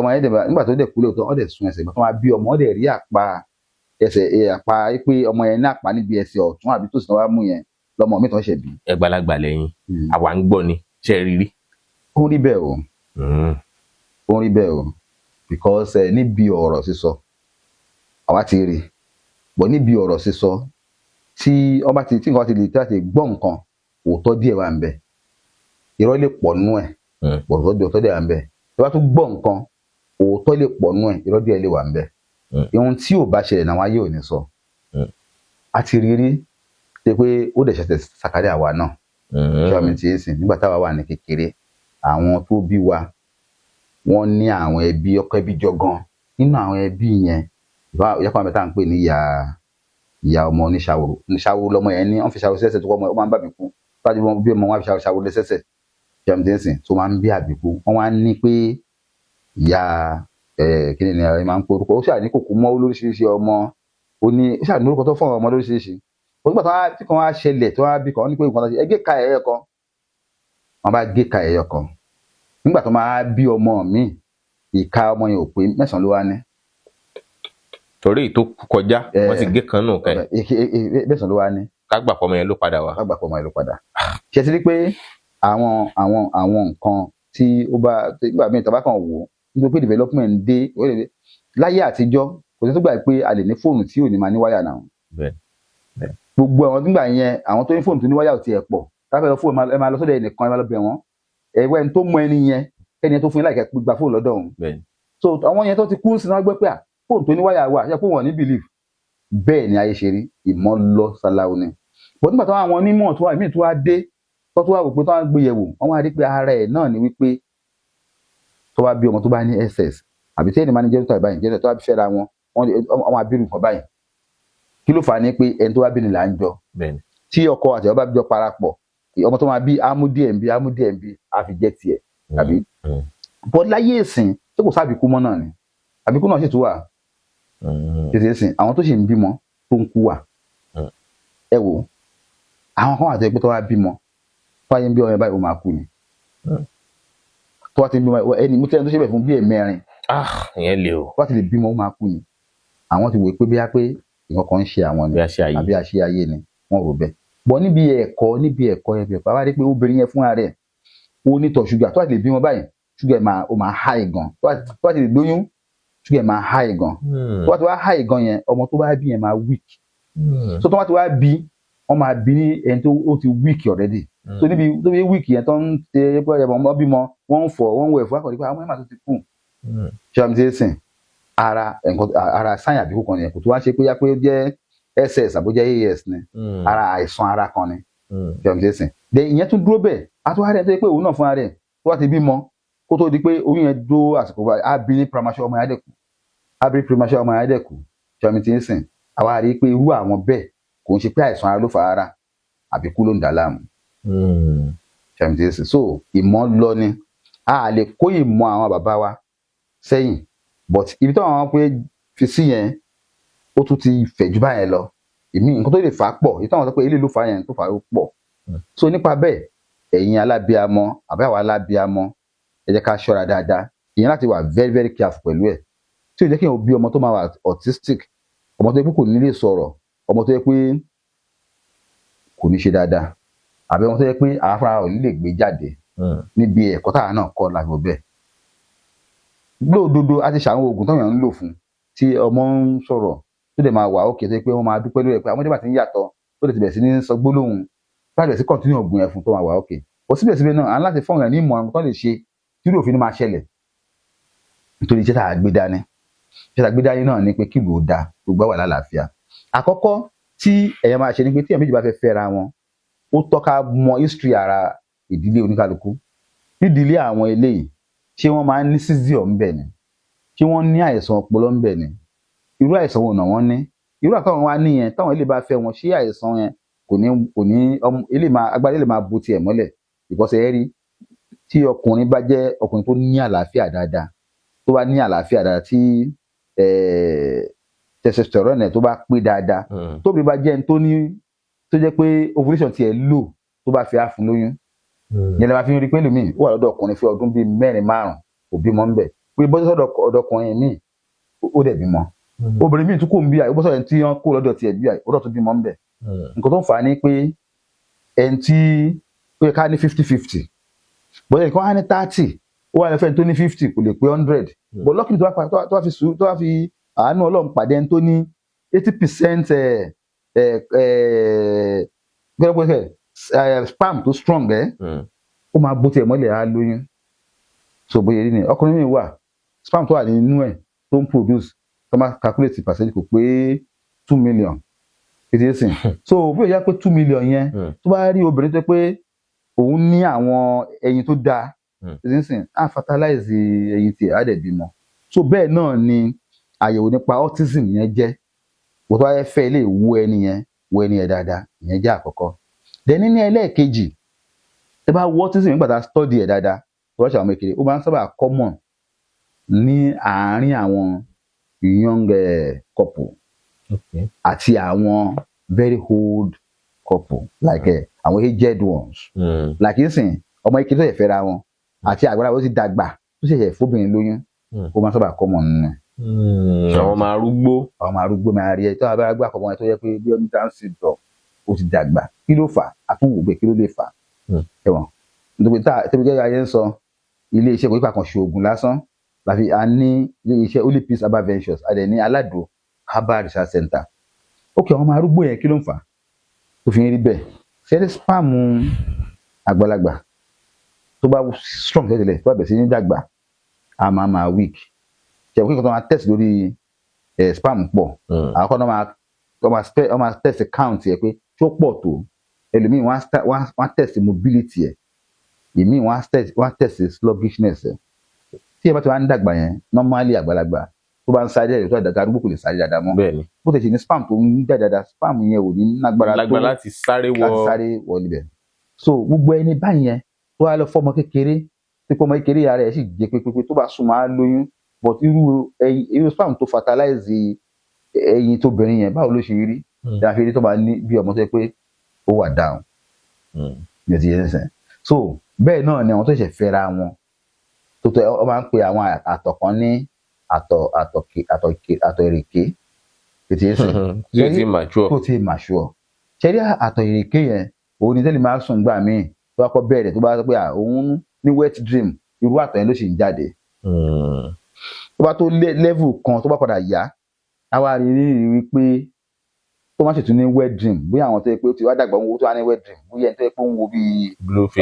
tó dẹ̀ kú lóòótọ́ ọ dẹ̀ sún ẹsẹ̀ ìgbà tó máa bí ọmọ ọ dẹ̀ rí àpá ẹsẹ̀ àpá pé ọmọ yẹn ní àpá níbi ẹsẹ̀ ọ̀tún àbí tó sì náà wá mú yẹn lọmọ mi tó ń ṣe bí. ẹgbàlagbà lẹ́yìn àwa ń gbọ́ ni ṣe rírí. ó rí bẹ́ẹ̀ o because níbi ọ̀rọ̀ sísọ àwa ti rí bọ̀ níbi ọ̀rọ̀ sísọ tí nǹkan ti lè tẹ́ gbọ́ nǹkan òótọ́ díẹ̀ wà ń bẹ irọ́ lè pọ̀ nú ẹ̀ òótọ́ díẹ̀ wà ń bẹ tí wọ́n tún gbọ́ nǹkan òótọ́ lè pọ̀ nú ẹ̀ irọ́ díẹ̀ lè wà ń bẹ ohun tí ò bá ṣẹlẹ̀ náà wáyé ò ní sọ a ti rí ṣe pé ó dẹ̀ ṣẹ̀ṣẹ̀ sàkárẹ̀ àwa náà ṣé ọmọ ti ń sìn nígbà táwa wà ní kékeré àwọn tó bí wa wọ́n ní àwọn ẹbí ọkọ ẹbí jọgan nínú àwọn ẹbí yẹn ìyápa mẹ́ta ń pè ní ìyá ọmọ oníṣàwòrò lọmọ yẹn ní wọ́n fi ṣàwòrò sẹ́sẹ̀ tó kọ́ ọmọ ó máa ń bà mí kú láti bí ọmọ wọn fi ṣàwòrò lẹ́sẹ̀sẹ̀ ṣé ọmọ ti ń sìn tó máa ń bí àbíkú wọ́n wá ní pé ìyá kí ni ẹ máa ń pe orúkọ ó ṣáà ní kòkó mọ́ lóríṣiríṣi ọmọ ó ṣáà ní orúkọ tó fún ọmọ lóríṣiríṣi nígbà tí kan wá ṣẹlẹ̀ tí wọ́n á bí kan ní pé nǹkan tó ṣe ẹgẹ́ ka ẹ̀yọ kan wọ́n bá gé ka ẹ̀yọ kan nígbà tó máa bí ọmọ míì ìka ọmọ yẹn ò pé 9 ló wá ní. torí tó kọjá wọ́n ti gé kan nù kẹ́ 9 ló wá ní. kágbà pọ̀ ọmọ yẹn ló padà wá. kágbà pọ̀ ọmọ yẹn ló padà. ṣe ti rí pé àwọn nǹkan tí ó bá nígbà míì tàbá kan wò ó nítorí pé development dé láyé àtijọ́ kò sí tó gbà pé a lè ní fóònù tí ò ní máa ní wáyà náà. gbogbo àwọn nígbà yẹn àwọn tó ní fóònù tó ní wáyà ò tiẹ̀ pọ̀ táfẹ́ lọ fóònù ẹ máa lọ sọ́dọ̀ ẹnìkan ẹ máa lọ bẹ̀ wọ́n ẹ̀wẹ́ ẹni tó mọ ẹni yẹn tó fún yín láìka gba fóònù lọ́dọ̀ òun. so àwọn yẹn tó ti kú sí náà gbé pé fóònù tó ní wáyà wà ṣe pé wọ́n ní believe bẹ́ẹ̀ ni ayé ṣe rí ìmọ̀ lọ ṣaláwo ni. bó nígbà tó àwọn onímọ̀ tó wà ìmí tó wá dé tó wá wò pé tó wá gbé yẹ̀wò wọ́n wá rí pé ara ẹ̀ náà ni wípé tó bá bí ọmọ tó bá ní SS àbí tí ẹni máa ní jẹ́rìtà báyìí jẹ́rìtà tó bá fi fẹ́ra wọn wọ́n abirù kan báyìí kí ló fà á ní pé ẹni tó bá bí ni là ń jọ tí ọkọ àti ọba bí jọ parapọ̀ ọmọ tó máa bí amúdíẹ̀mbí àfi jẹ́ tiẹ̀ àbí bọ́ láyé ìsìn tí kò sábìkú mọ́ náà ni àbíkú náà sì tún wà tètè ìsìn àwọn tó sì ń bímọ tó ń kú wà ẹ wò àwọn kan wà tó yẹ pé tó wá bímọ tó wáyé ń bí ọmọ yẹn báyìí ó máa kú ni tó wá ti ń bímọ ẹni mú tẹ́lẹ̀ tó ṣe bẹ̀ fún bí ẹ̀mẹ́rin ìyẹn lè o tó wá ti lè bímọ ó máa kú ni àwọn ti wò pé bí ìwọ̀n kan ń ṣe àwọn ni àbí àṣẹ ayé ni wọ́n rò bẹ́ẹ̀ bọ́ níbi ẹ̀kọ́ bàbá rí pé obìnrin yẹn fúnra rẹ̀ ó ní tọ̀ ṣúgà tó wá ti lè bímọ báyìí ṣúgà ó máa high gan tó wá ti lè lóyún ṣúgà máa high gan tó wá ti wá high gan yẹn ọmọ tó bá bí yẹn máa weak so tó wá ti wá bí wọ́n máa bí ní ẹni tó ó ti weak already so níbi tó bí weak yẹn tó ń ṣe pé ọmọ bímọ wọ́n ń fọ̀ wọ́n ń wẹ̀ fún akọ̀dé pé àwọn ẹ̀ma tó ti kù ṣé wàá mi ti sìn ara sáyìn àbíkú kan nìyẹn kò tó wá ṣe pé yá pé ó jẹ́ SS àbójẹ́ AS ni ara àìsàn ara kan ni ṣé wàá mi ti sìn de ìyẹn tún dúró bẹ́ẹ̀ àtúwá rẹ̀ tó yẹ pé òun náà fúnra rẹ̀ tó wá ti bímọ kó tó di pé oyún yẹn dúró àsìkò báyìí á bí ní premature ọmọ yẹn dẹ̀kù ṣé wàá mi ti sìn àwa rí i pé irú àwọn bẹ́ẹ̀ kò ń ṣe pé àìsàn ara ló fa ara àbíkú ló ń dà láàmú ṣé wàá mi ti sìn so ìmọ̀ lọ ni a lè kó ìmọ̀ àwọn bàbá wa sẹ́yìn but ibi táwọn pé fi sí yẹn ó tún ti fẹ̀ jù báyẹn lọ nǹkan tó lè fà á pọ̀ ìtàn àwọn sọ pé ilé ló fà á yẹn tó fà á pọ̀ so nípa bẹ́ẹ̀ ẹ̀yin alábíamọ àbí àwọn alábíamọ ẹ jẹ́ ká ṣọ́ra dáadáa ìyẹn láti wà very very careful pẹ̀lú ẹ̀ tí ò jẹ́ kí èèyàn bí ọmọ tó máa wà autistic ọmọ tó yẹ pé kò ní lè sọ̀rọ̀ ọmọ tó yẹ pé kò ní ṣe dáadáa àbí ọmọ tó yẹ pé àáfàá ò ní lè gbé jáde níbi ẹ̀kọ́ táwa náà kọ́ lágbo bẹ́ẹ̀ lóòdodo a ti ṣàwọn oògùn táwọn èèyàn ń lò fún tí ọmọ ń sọ̀rọ̀ tó dẹ̀ máa wà ókè tó yẹ pé wọ́n máa dúpẹ́ lórí ẹ̀ pé àwọn ọmọdé bá ti ń yàtọ̀ ó lè ti bẹ̀rẹ̀ sí ní sọ gbólóhùn báyìí sí kọ́ntínú ọ̀gbìn ẹ̀ fún tó máa wà ókè ó síbẹ̀síbẹ̀ náà à ń láti fọ́n rẹ̀ ní ìmọ̀ràn tó lè ṣe tí irú òfin máa ṣẹlẹ̀ nítorí iṣẹ́ tá a gbé dání náà ni pé kí ìlú ó da gbogbo wà lálàáfíà àkọ́kọ́ tí ẹ̀yàn máa ṣe ni pé tí èèyàn méjì bá fẹ́ fẹ́ra wọn ó tọ́ka mọ history ara ìdílé oníkálukú nídìílé àwọn eléyìí ṣé wọ́n máa ń ní seizure ńbẹ̀ ni ṣé wọ́n ní àìsàn ọpọlọ ńbẹ̀ ni irú àìsàn wo náà wọ́n ní irú àtàwọn wa níyẹn táwọn ilé bá fẹ́ wọn ṣé àìsàn yẹn kò ní agbára ilé máa bo tiẹ̀ mọ́lẹ̀ ìkọsẹ̀ ẹ rí tí ọkùnrin bá jẹ́ ọkùnrin tó ní àlàáfíà dáadáa tí testosterone tó bá pé dáadáa tóbi bá jẹ́ ẹni tó jẹ́ pé ovulation tiẹ̀ lò tó bá fi àfún lóyún yẹn lè máa fi rí pé lómi ó wà lọ́dọ̀ ọkùnrin fún ọdún bíi 4-5 kò bímọ ńbẹ̀ pé bọ́sẹ̀ sọ́dọ̀ ọ̀dọ́kùnrin míì ó dẹ̀ bímọ obìnrin míì tún kò ń bí àyè bọ́sẹ̀ ẹni tí wọ́n kó lọ́dọ̀ tiẹ̀ bí àyè ó dọ̀ tún bímọ ńbẹ̀ nǹkan tó ń fà á ní pé ẹni tí ó yẹ ká ní 50-50 bọ́sẹ̀ nǹkan á ní 30 ó wà lẹ́fẹ̀ẹ́ tó ní 50 kò lè pé 100 bọ́ lọ́kìnrin tó wá fi àánú Ọlọ́run pàdé ẹni tó ní 80% spam tó strong ó máa bó tiẹ̀ mọ́lẹ̀ á lóyún so bóyá rí ni ọkùnrin mi wà spam tó wà nínú ẹ̀ tó ń produce tó máa calculate percent kò pé 2 million ètò ẹ̀sìn so bí ó yá pé 2 million yẹn tó bá rí obìnrin tó pé òun ní àwọn ẹyin tó dáa ètò ẹ̀sìn á fertilize ẹyin tiẹ̀ á dẹ̀ bímọ so bẹ́ẹ̀ náà ni àyẹ̀wò nípa autism yẹn jẹ́ wọ́n tó wáyé fẹ́ lè wo ẹni yẹn dáadáa ìyẹn jẹ́ àkọ́kọ́ then ní ẹlẹ́ẹ̀kejì ẹ bá wo autism nígbà tá a study ẹ̀ dáadáa tó wá ṣe àwọn kékeré ó máa ń sábà common ní àárín àwọn young couple Okay. àti àwọn very old couple like àwọn aged ones like nsìn ọmọ ike tó yẹ fẹ́ra wọn àti àgbàlagbà ó ti dàgbà tó ṣẹ̀ṣẹ̀ fóbìnrin lóyún ó máa sábà kọ́ mọ̀ nínú ẹ̀. àwọn ọmọ arúgbó. àwọn ọmọ arúgbó máa rí ẹ tó àbá arúgbó àkọ́kọ́ wọn tó yẹ pé bí ọdún Down syndrome ó ti dàgbà kí ló fà á tún wò pé kí ló lè fà á ẹ̀wọ̀n nítorí tẹ́bí gẹ́gẹ́ ayé ń sọ ilé iṣẹ́ kò nípa kan ṣe oògùn lásán láfi a ní ilé iṣẹ́ Holy Peace Herbal Ventures a dẹ̀ ní Aládò Herbal Research Center ok àwọn ọmọ arúgbó yẹn kí ló ń fà á tó fi ń rí bẹ́ẹ̀ ṣẹ́ni spam àgbàlagbà tó bá strong tẹ́tẹ̀lẹ̀ tó bá bẹ̀ sí ní dàgbà a máa weak ṣẹ̀wọ́n kí nǹkan tó máa test lórí spam pọ̀ àwọn kan máa test count yẹ pé tó pọ̀ tó ẹlòmíì wọ́n á test mobility ẹ̀ ìmíì wọ́n á test sluggishness ẹ̀ tí ẹ bá ti wá ń dàgbà yẹn normally àgbàlagbà tó bá ń sáré rẹ̀ tó àdàgbà arúgbó kò lè sáré dáadáa mọ́ bó ti ṣe ní spam tó ń jà dáadáa spam yẹn ò ní lágbára tó láti sáré wọ níbẹ̀ so gbogbo ẹni báyẹn tó wá lọ fọmọ kékeré tí ọmọ kékeré ara ẹ̀ sì jẹ pépépé tó bá súnmọ́ á lóyún but irú spam tó fertilize ẹyin tóbìnrin yẹn báwo ló ṣe rí ìdáfẹ́ rí tó bá ní bí ọmọ tó yẹ pé ó wà down ní ti yẹn sẹ́n so bẹ́ẹ̀ náà ni àwọn tó ṣẹ̀ fẹ́ra wọn tó ọ máa ń pe àwọn àtọ̀ kan ní àtọ̀ ìrèké ètò yẹn sẹ́n tó ti mature ṣẹ́rí àtọ̀ ìrèké yẹn òun ni tẹ́lẹ̀ máa sùn gbà míì tó bá kọ́ bẹ̀rẹ̀ tó bá sọ pé òun ní wet dream irú àtọ̀ yẹn ló sì ń jáde tó bá tó level kan tó bá padà yá àwa rí wípé tó má ṣètò ní wet dream bóyá àwọn tó yẹ pé ó ti wá dàgbà owó tó wá ní wet dream bóyá ẹni tó yẹ pé ó ń wo bíi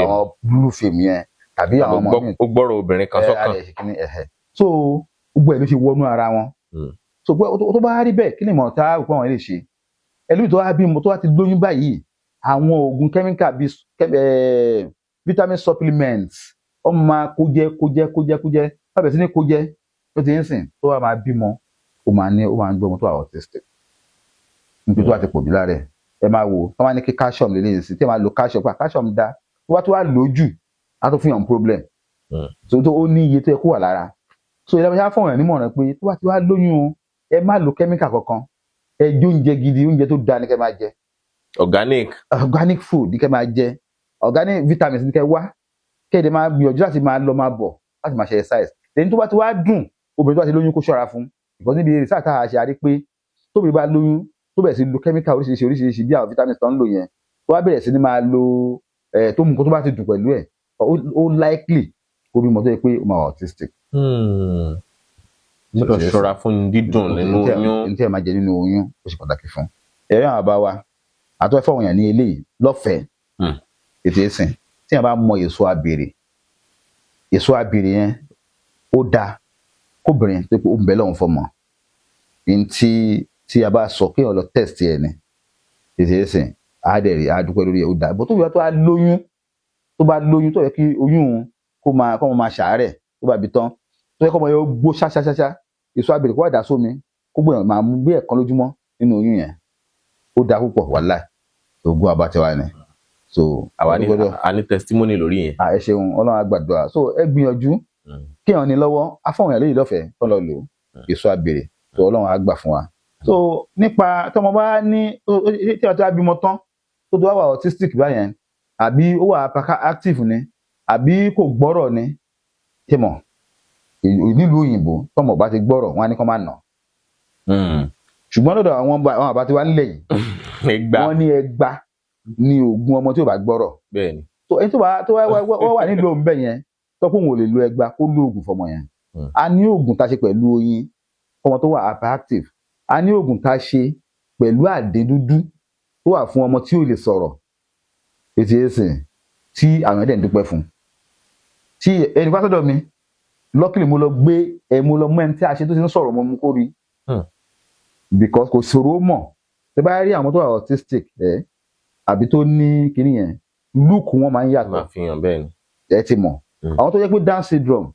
àwọn blue film yẹn tàbí àwọn ọmọ mi ó gbọ́rọ̀ obìnrin kan sọ́kàn so gbogbo ẹ̀ ló ṣe wọnú ara wọn so tó bá rí bẹ́ẹ̀ kí ni ìmọ̀ tá a rò pé àwọn lè ṣe ẹlòmíì tó wá bímọ tó wá ti lóyún báyìí àwọn oògùn chemical bíi vitamin supplements ọmọ máa kó jẹ bá bẹ̀rẹ̀ sí ní kó jẹ ó ti ń sìn tó wá máa bímọ ó máa ń gbé ọmọ tó wà autistic nítorí tó wà ti pọ̀ jù lára ẹ máa wò wọ́n máa ní kí calcium lè lè sí tí ẹ máa lo calcium pa calcium dá tó wá lójú á tó fihàn problem so tó ó ní iye tó yẹ kó wà lára so ìlànà ìṣá fún ọ̀rẹ́ nímọ̀ràn pé tó bá ti wá lóyún o ẹ má lo chemical kankan ẹ jẹ oúnjẹ gidi oúnjẹ tó dáa ní kẹ́ máa jẹ organic food ní kẹ́ máa jẹ organic vitamins ní kẹ́ wá kéde máa gbìyànjú láti máa lọ máa bọ̀ láti máa ṣe exercise lẹ́yìn tó bá ti wá dùn obìnrin tó bá ti lóyún kó ṣọ́ra fún ìkọ́ níbi research tá a ṣe àrí pé tóbi bá lóyún tó bẹ̀rẹ̀ sí lo chemical oríṣiríṣi bí àwọn vitamins tó ń lò yẹn tó wá bẹ̀rẹ̀ sí ní máa lo tó mú nǹkan tó bá ti dùn pẹ̀lú ẹ̀ ó likely kó bímọ tó yẹ pé ó máa wà autistic. gbọ́dọ̀ ṣọ́ra fún dídùn nínú oyún. ní tí ẹ máa jẹ nínú oyún ó ṣe pàtàkì fún ẹ̀rí àwọn àbá wa àtọ́ ẹ̀fọ́ òyìn ní eléyìí lọ́fẹ̀ẹ́ ètò ìsìn tí ẹ bá mọ èso abèrè yẹn ó dáa kóbìnrin tó pé ó ń bẹ lọ́hùn fọmọ tí a bá sọ kéèyàn lọ test ẹ ní ìṣẹ̀ṣẹ̀ àádẹ́rì àdúpẹ́ lórí ẹ̀ ó dáa bó tó yẹ tó bá lóyún tó yẹ kí oyún kó máa ṣàárẹ̀ tó bá bi tán tó yẹ kó ọmọ yẹn ó gbó ṣáṣáṣáṣá èso abèrè kó wà dá sómi kó gbìyànjú máa mú bí ẹ̀kan lójúmọ́ nínú oyún yẹn ó dáa púpọ̀ wàláì ògùn àbátẹwà ni so àwa ní testimony lórí yẹn. ẹ ṣeun Ọlọ́run á gbàdúrà so ẹ gbìyànjú kéèyàn ní lọ́wọ́ afọwọn yẹn lóyún lọ́fẹ̀ẹ́ tó lọ lò èso abèrè tó Ọlọ́run á gbà fún wa. so nípa tọmọ bá ní tí wọn ti wá bímọ tán tó tó wà autistic báyẹn àbí ó wà active ni àbí kò gbọ́rọ̀ ni tẹmọ nílùú òyìnbó tọmọ bá ti gbọ́rọ̀ wọn á ní kó má nà ṣùgbọ́n lọ́dọ̀ àwọn àbá tí wà nílẹ̀ yìí wọ́n ní ẹgbà ní oògùn ọmọ tí ò bá gbọ́rọ̀ so ẹni tó wà nílùú òun bẹ́ẹ̀ yẹn tọ́pọ̀ òun ò lè lo ẹgbà kó lo oògùn fọmọ yẹn a ní oògùn tá a ṣe pẹ̀lú oyin fọmọ tó wà hyperactive a ní oògùn tá a ṣe pẹ̀lú àdín dúdú tó wà fún ọmọ tí ò lè sọ̀rọ̀ ètò ẹ̀sìn tí àwọn ẹ̀dẹ̀ ń dúpẹ́ fún tí ẹni pásítọ̀ mi lọ́kìlì mo lọ mú ẹni tí a ṣe tó ti ń sọ̀rọ̀ mo mú kó rí because kò ṣòro mọ̀ tẹ bá rí àwọn tó wà autistic àbí tó ní kinní yẹn look wọn máa ń yàtọ̀ máa fi hàn bẹ́ẹ̀ ni ẹ ti mọ̀ àwọn tó jẹ́ pé Down syndrome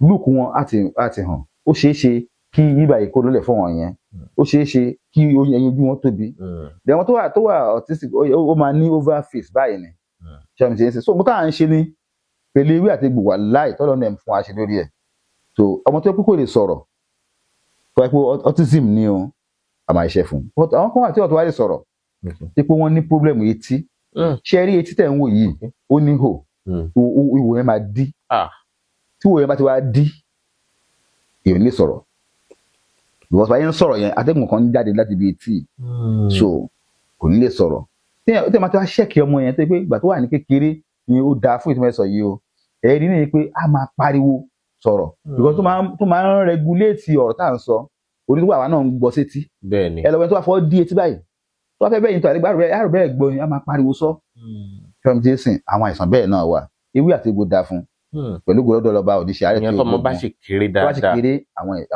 look wọn á ti hàn ó ṣeé ṣe kí yíba ìkó lólẹ̀ fún wọn yẹn ó ṣeé ṣe kí ẹyin ojú wọn tóbi àwọn tó wà autistic ó máa ní over face báyìí ni ṣé àmì ṣe ń ṣe so mo táà ń ṣe ní pẹ̀lú ewé àti egbò wà láì tọ́lọ́ náà fún wa ṣe lórí ẹ̀ so ọmọ tó yẹ pé kò lè sọ̀rọ̀ tó yẹ pé autism ni o a máa ṣe fún but àwọn kan wà tí ọ̀tọ̀ wá lè sọ̀rọ̀ tí pé wọ́n ní problem etí ṣe rí etí tẹ̀ ń wò yìí ó ní hò ìwò yẹn máa dí tí ìwò yẹn bá ti wá dí èèyàn lè sọ̀rọ̀ because báyẹn ń sọ̀rọ̀ yẹn atẹ́gùn kan ń jáde láti ibi etí so kò ní lè sọ̀rọ̀ tí ẹ máa ti wá ṣẹ́ẹ̀kì ọmọ yẹn tó pé ìgbà tó wà ní kékeré ni ó dáa fún ìtumọ̀ ẹ̀sọ̀ yìí o ẹ̀rí ni pé a máa pariwo sọ̀rọ̀ because tó máa ń regulate ọ̀rọ̀ tá à ń sọ onídùúgbò àwa náà ń gbọ́ sétí ẹ lọ́wọ́ tó wà fọ́ dí etí báyìí tó wà fẹ́ bẹ́ẹ̀ yìí tó àdégbà rẹ̀ bẹ́ẹ̀ gbọ́ ni a máa pariwo sọ fẹ́mi jason àwọn àìsàn bẹ́ẹ̀ náà wà ewé àti egbò dáa fún pẹ̀lú gbọ́dọ̀ lọ́ba òdìṣẹ́ àárẹ̀ tí ó gbọ́ bá ṣe kéré dáadáa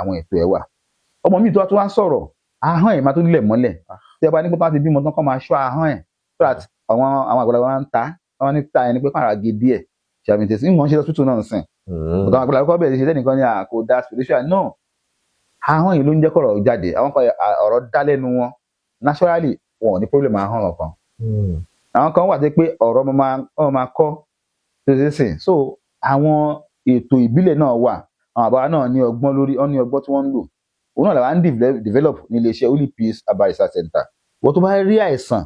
àwọn ètò ẹ̀ wà ọmọ mi tó wá ń sọ̀rọ̀ ahọ́n ẹ̀ máa tó lẹ̀ mọ́lẹ̀ tí ẹ bá ní pé bá ti bímọ tán kọ́ máa ṣọ́ ahọ́n ẹ̀ so that àwọn àgbàlagbà máa ń ta wọ́n ní ta ẹni pé kọ́ ara gé díẹ̀ ṣàmìtẹ̀sí ìwọ̀n ṣe lọ́sítù náà sìn ọ̀tọ̀ àwọn àgbàlagbà kọ́ bẹ̀rẹ̀ ṣe lẹ́nìkan ní àkó dá spiritual no ahọ́n yìí ló ń jẹ́ kọ̀rọ̀ jáde àwọn kan ọ̀rọ̀ dá lẹ́nu wọn naturally wọn ò ní problem ahọ́n ọ̀kan àwọn kan wà pé ọ̀rọ̀ ọmọ máa kọ́ tó ṣe sìn so àwọn ètò ìbílẹ̀ náà wà àwọn àbáwá náà ní ọgbọ́n lórí wọn ní ọgbọ́n tí wọ́n ń lò òun náà làwọn ń develop ní iléeṣẹ́ Holy Peace Herbal Research Center wọ́n tó bá rí àìsàn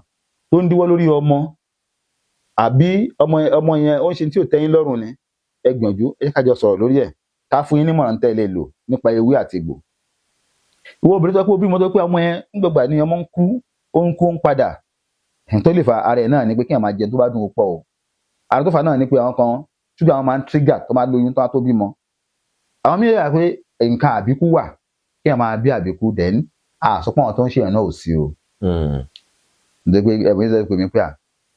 tó ń díwọ́ lórí ọmọ àbí ọmọ yẹn ó ń ṣe tí ò tẹ́yìn lọ́rùn ni ẹ gbìyànjú ẹ jẹ́ ká jọ sọ̀rọ̀ lórí ẹ̀ ká fún yín nímọ̀ràn tẹ́ ẹ lè lò nípa ewé àti egbò ìwọ obìnrin tó pé obìnrin tó pé ọmọ yẹn ń gbọgbà ní ọmọ ń kú ó ń padà tó lè fa ara ẹ̀ náà ni pé kí àwọn máa jẹ tó bá dùn pọ̀ o ara tó fà náà ni pé àwọn kan ṣúgbọ́n àwọn máa ń trigger tó máa lóyún tó bímọ àwọn mìíràn pé nǹkan àbíkú wà kí àwọn máa bí àbíkú then àsopọ̀ àwọn tó ń ṣe ìrànà ò sí o nígbà ẹ̀bùn yìí sọ pé mi pé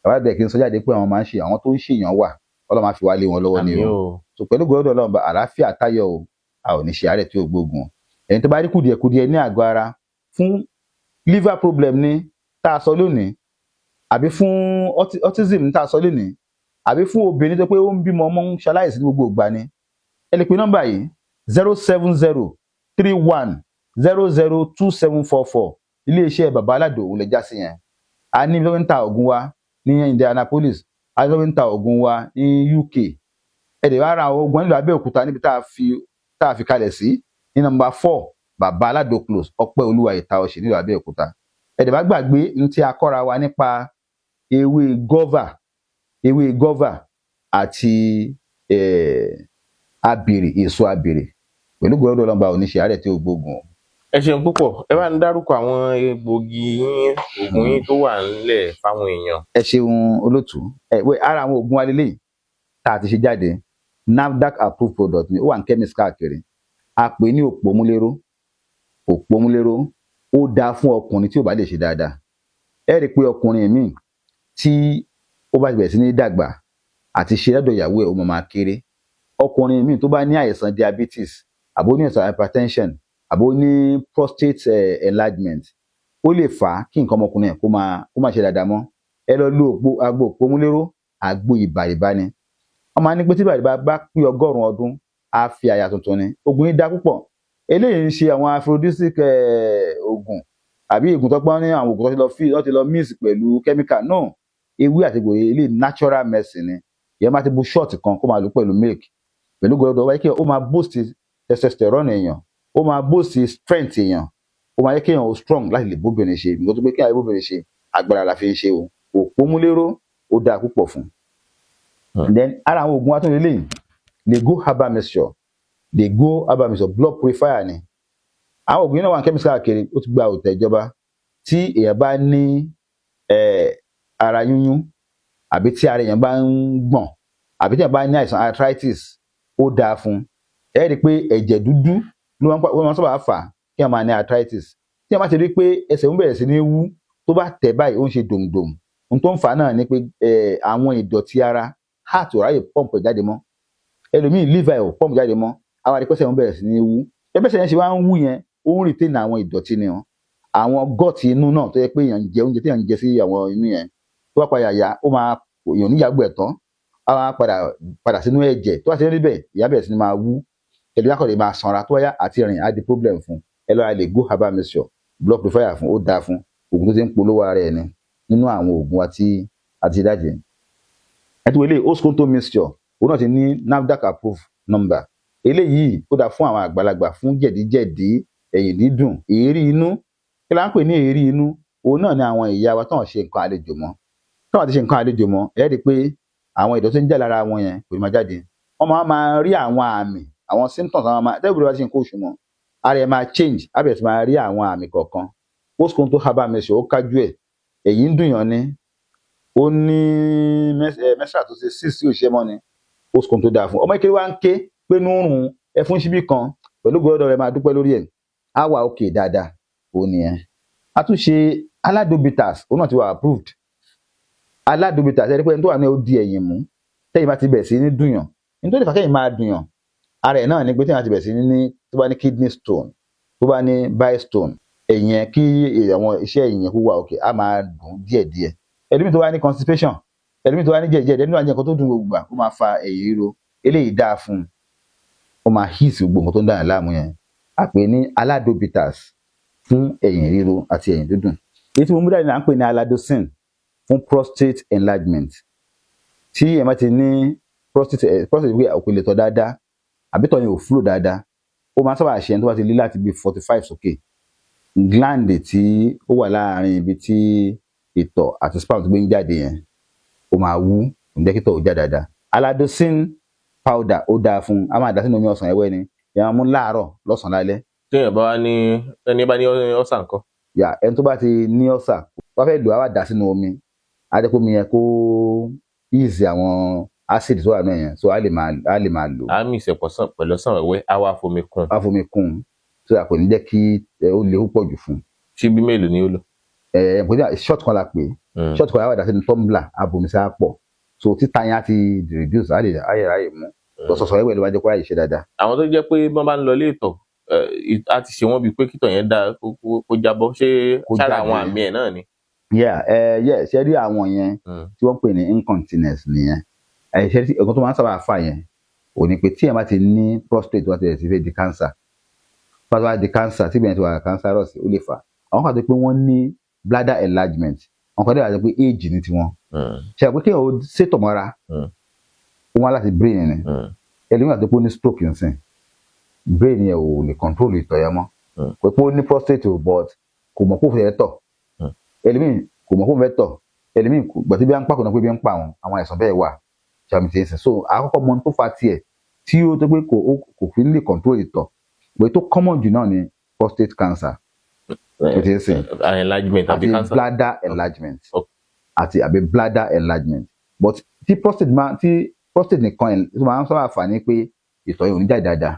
àwọn àbẹ̀ kí n sọ jáde pé àwọn máa ń ṣe àwọn tó ń ṣèyàn wà Ọlọ́run máa fi wá lé wọn lọ́wọ́ ni o so pẹ̀lú gbọ́dọ̀ Ọlọ́run àlàáfíà táyọ̀ o a ò ní ṣe àárẹ̀ tí ó gbógun ẹni tó bá rí kùdìẹ̀kùdìẹ̀ ní àgọ́ ara fún liver problem ní tá a sọ lónìí àbí fún autism ní tá a sọ lónìí àbí fún obìnrin tó pé ó ń bímọ ọmọ ń ṣaláìsí ní gbogbo ìgbà ni ẹ lè pe nọ́mbà yìí 07031002744 iléeṣẹ́ bàbá aládò òun lè já sí yẹn a ní ló ń ta oògùn wa ní Indianapolis a ló ń ta oògùn wa ní UK ẹ lè wá ra àwọn oògùn nílùú Abẹ́òkúta níbi tá a fi kalẹ̀ sí ní nọ́mbà 4 bàbá aládò close ọpẹ́ olúwa ìta ọ̀sẹ̀ nílùú Abẹ́òkúta ẹ lè má gbàgbé ní tí a kọ́ra wa nípa ewé gọ́và àti abèrè èso abèrè pẹ̀lú gbọ́dọ̀ lọ́nba oníṣẹ́ àárẹ̀ tí ó gbógun. ẹ ṣeun púpọ̀ ẹ bá ń dárúkọ àwọn egbògi yín oògùn yín tó wà nílẹ̀ fáwọn èèyàn. ẹ ṣeun olótú ara àwọn oògùn wa lélẹ́yìn tá a ti ṣe jáde NAFDAC approved product ni ó wà ní chemist káàkiri a pè ní òpómúléró ó dáa fún ọkùnrin tí ò bá lè ṣe dáadáa ẹ rí i pé ọkùnrin míì tí ó bá bẹ̀rẹ̀ sí ní dàgbà àti ṣe lọ́dọ̀ ìyàwó ẹ̀ ó máa kéré ọkùnrin míì tó bá ní àìsàn diabetes àbó ní àìsàn hypertension àbó ní prostate enlargement ó lè fà á kí nǹkan ọmọkùnrin ẹ̀ kó máa ṣe dáadáa mọ́ ẹ lọ lo àgbo òpómúléró àgbo ìbàrìbá ni wọ́n máa ní pé tí ìbàrìbá bá pé 100 ọdún á fi àyà tuntun ni oògùn yìí dá púpọ̀ eléyìí ń ṣe àwọn aphrodisiac oògùn àbí oògùn tó gbọ́n ní àwọn oògùn tó ti lọ mix pẹ̀lú chemical náà ewé àti egbò ilé natural medicine ni ìyẹn máa ti bu short kan kó máa lò pẹ̀lú milk pẹ̀lú gbọ́dọ̀ wáyé kí ó máa boost testosterone èèyàn ó máa boost strength èèyàn ó máa yẹ kí èèyàn ó strong láti lè bóbìnrin ṣe nígbà tó pé kí àyè bóbìnrin ṣe agbára la fi ń ṣe o òpómúléró ó dáa púpọ̀ fún. then ara àwọn oògùn atúndé lẹ́yìn Lego herbal mixture blood purifier ni àwọn oògùn yìí náà wà ní chemist káàkiri ó ti gba òtẹ̀ ìjọba tí èèyàn bá ní ara yúnyún àbí tí ara èèyàn bá ń gbọ̀n àbí tí èèyàn bá ní àìsàn arthritis ó dáa fún ẹ rí i pé ẹ̀jẹ̀ dúdú ló máa ń sábà fà kí èèyàn máa ní arthritis tí èèyàn bá ti rí i pé ẹsẹ̀ ń bẹ̀rẹ̀ sí ní wú tó bá tẹ̀ báyìí ó ń ṣe dòmdòm ohun tó ń fà á náà ni pé àwọn ìdọ̀tí ara heart ò ráyè pọ́ǹpù jáde mọ́ ẹlòmíì liver ò pọ́ǹpù jáde mọ́ àwọn àdìpẹ́sẹ̀ ń bẹ̀rẹ̀ sí ní wú ẹgbẹ́sẹ̀ yẹn ṣe wá ń wú yẹn ó ń retain àwọn ìdọ̀tí ni àwọn gọ́ọ̀tì inú náà tó yẹ pé èèyàn ń jẹ oúnjẹ tí èèyàn ń jẹ sí àwọn inú yẹn tó bá padà yá ó máa èèyàn níyàgbó ẹ̀ tán á máa padà sínú ẹ̀jẹ̀ tó bá ti rí bẹ́ẹ̀ ìyá bẹ̀rẹ̀ sí ní máa wú ẹlòmíì akọ̀dé máa sanra tó wáyà àti rìn á di problem fún ẹ lọ́ra Lego herbal mixture blood purifier fún ó dáa fún oògùn tó ti ń polówó ara ẹ̀ ni nínú àwọn oògùn àti ìdájẹ́ ẹ ti wọlé Osconto mixture òun náà ti ní NAFDAC approved number eléyìí ó dáa fún àwọn àgbàlagbà fún jẹ̀díjẹ̀dí, ẹ̀yìn dídùn, èérí inú. Kí la ń pè ní èérí inú? Òun náà ni àwọn ìyá wa tán ṣe nǹkan àlejò mọ́. Tán bá ti ṣe nǹkan àlejò mọ́, ẹ rí i pé àwọn ìdọ̀tí tó ń jà lára wọn yẹn kò ní máa jáde. Wọ́n máa rí àwọn àmì, àwọn symptoms àwọn máa tẹ́lẹ̀ bí wọ́n bá ṣe nǹkan oṣù mọ́, ara ẹ̀ máa change, á bẹ̀rẹ̀ sí máa rí àwọn àmì kọ̀ọ̀kan. Postcoital herbal mixture ó kájú ẹ̀, èyí ń dùn yàn ni, ó ní menstrual tó ṣe 6 tí ò ṣe mọ́ ni, postcoital tó dáa fún. Ọmọ kékeré wa ń ké pé nùrùn ẹ fún síbí kan, pẹ̀lú gbọ́dọ̀ rẹ̀ máa dúpẹ́ lórí ẹ̀, á wà òkè dáadáa, òun nìyẹn. A tún ṣe Aladobitas, òun náà ti wà approved. Aladobitas ẹ rí pé ẹni tó wà ní ó di ẹ̀yìn mú, tẹ́yìn bá ti bẹ̀rẹ̀ sí ní dùnyàn, nítorí ìfà kẹ́yìn máa dùnyàn, ara ẹ̀ náà ni pé tẹ́yìn bá ti bẹ̀rẹ̀ sí ní tó bá ní kidney stone, tó bá ní bile stone, ẹ̀yìn kí àwọn iṣẹ́ ẹ̀yìn kó wà òkè, á máa dùn díẹ̀díẹ̀. Ẹlòmíì tó wá ní constipation, ẹlòmíì tó wá ní jẹ̀jẹ̀, ẹlòmíì tó wá ní nǹkan tó dùn gbogbo gbà, ó máa fa ẹ̀yìn ríro. Eléyìí dáa fún un, ó máa heat gbogbo nǹkan tó ń dà yàn láàmú yẹn. A pè ní Aladobitas fún ẹ̀yìn ríro àti ẹ̀yìn dídùn. Èyí tí mo mú dání là ń pè ní Aladocin fún prostate enlargement. Tí ẹ bá ti ní prostate pé òkè lè tọ̀ dáadáa, àbí tọ̀ yẹn ò flow dáadáa, ó máa sábà ṣe ẹni tó bá ti lé láti bí 45 sókè. Gland tí ó wà láàárín ibi tí ìtọ̀ àti sperm tó gbé ń jáde yẹn, ó máa wú, kò ní jẹ́ kí ìtọ̀ ó já dáadáa. Aladocin powder ó dáa fún un, a máa dà sínú omi ọsàn ẹ̀wẹ́ ni, ìyẹn máa mú láàárọ̀, lọ́sàn-án, lálẹ́. Téèyàn bá wá ní ẹni bá ní ọ̀sà ńkọ́? Ẹni tó bá ti ní ọ̀sà, wọ́n fẹ́ lò á wá dà sínú omi, á jẹ́ kó omi yẹn kó ease àwọn acid tó wà náà yẹn, so á lè máa lò. Á mix ẹ̀ pẹ̀lú ọsàn wẹ́wẹ́, á wá fomi kún. Á fomi kún, so kò ní jẹ́ kí ó lè pọ̀ jù fún un. Ṣíbí mélòó ni ó lò? Short kan la pè é, short kan á wá dà sínú tumbler, á bomi sí á pọ̀, so títa yẹn á ti reduce, á lè ráyè mú. Sọ̀sọ̀ ẹ̀wẹ̀ ló bá jẹ́ kó ráyè ṣe dáadáa. Àwọn tó jẹ́ pé wọ́n bá ń lọ ilé ìtọ̀, á ti ṣe wọ́n bíi pé kítọ̀ yẹn dáa kó jábọ́, ṣé sára àwọn àmì ẹ̀ náà ni? Ṣe rí àwọn yẹn tí wọ́n pè ní incontinence nìyẹn. Ṣe rí nǹkan tó máa ń sábà fà yẹn, ò ní pé tí ẹ̀ bá ti ní prostate wá ti fẹ́ di cancer, pàtó wá di cancer, tí ìbẹ̀rẹ̀ ti wà cancerous, ó lè fà. Àwọn kan tó pé wọ́n ní bladder enlargement, àwọn kan tó wà pé age ní tiwọn. Ṣe àpé kéèyàn ó ṣètọ̀ mọ́ra, ó wá láti brain ni. Ẹlòmíràn tó pé ó ní stroke nsìn, brain yẹn ò lè control ìtọ̀ yẹn mọ́. Kò pé ó ní prostate o, but kò mọ̀ kó fẹ́ tọ̀. Ẹlòmíì kò mọ̀ kó fẹ́ tọ̀. Ẹlòmíì gbàtí bí wọ́n ń pàkó náà pé bí wọ́n ń pa àwọn àìsàn bẹ́ẹ̀ wà. Ṣàmì tí ń sìn. So àkọ́kọ́ mọ tó fa tiẹ̀ tí ó tó pé kò fi lè control ìtọ̀. Pé tó common jù náà ni prostate cancer. Enlargement àbí cancer. Bladder enlargement àbí bladder enlargement. But tí prostate nìkan tó máa ń sábà fà ní pé ìtọ̀ yẹn ò ní jáde dáadáa,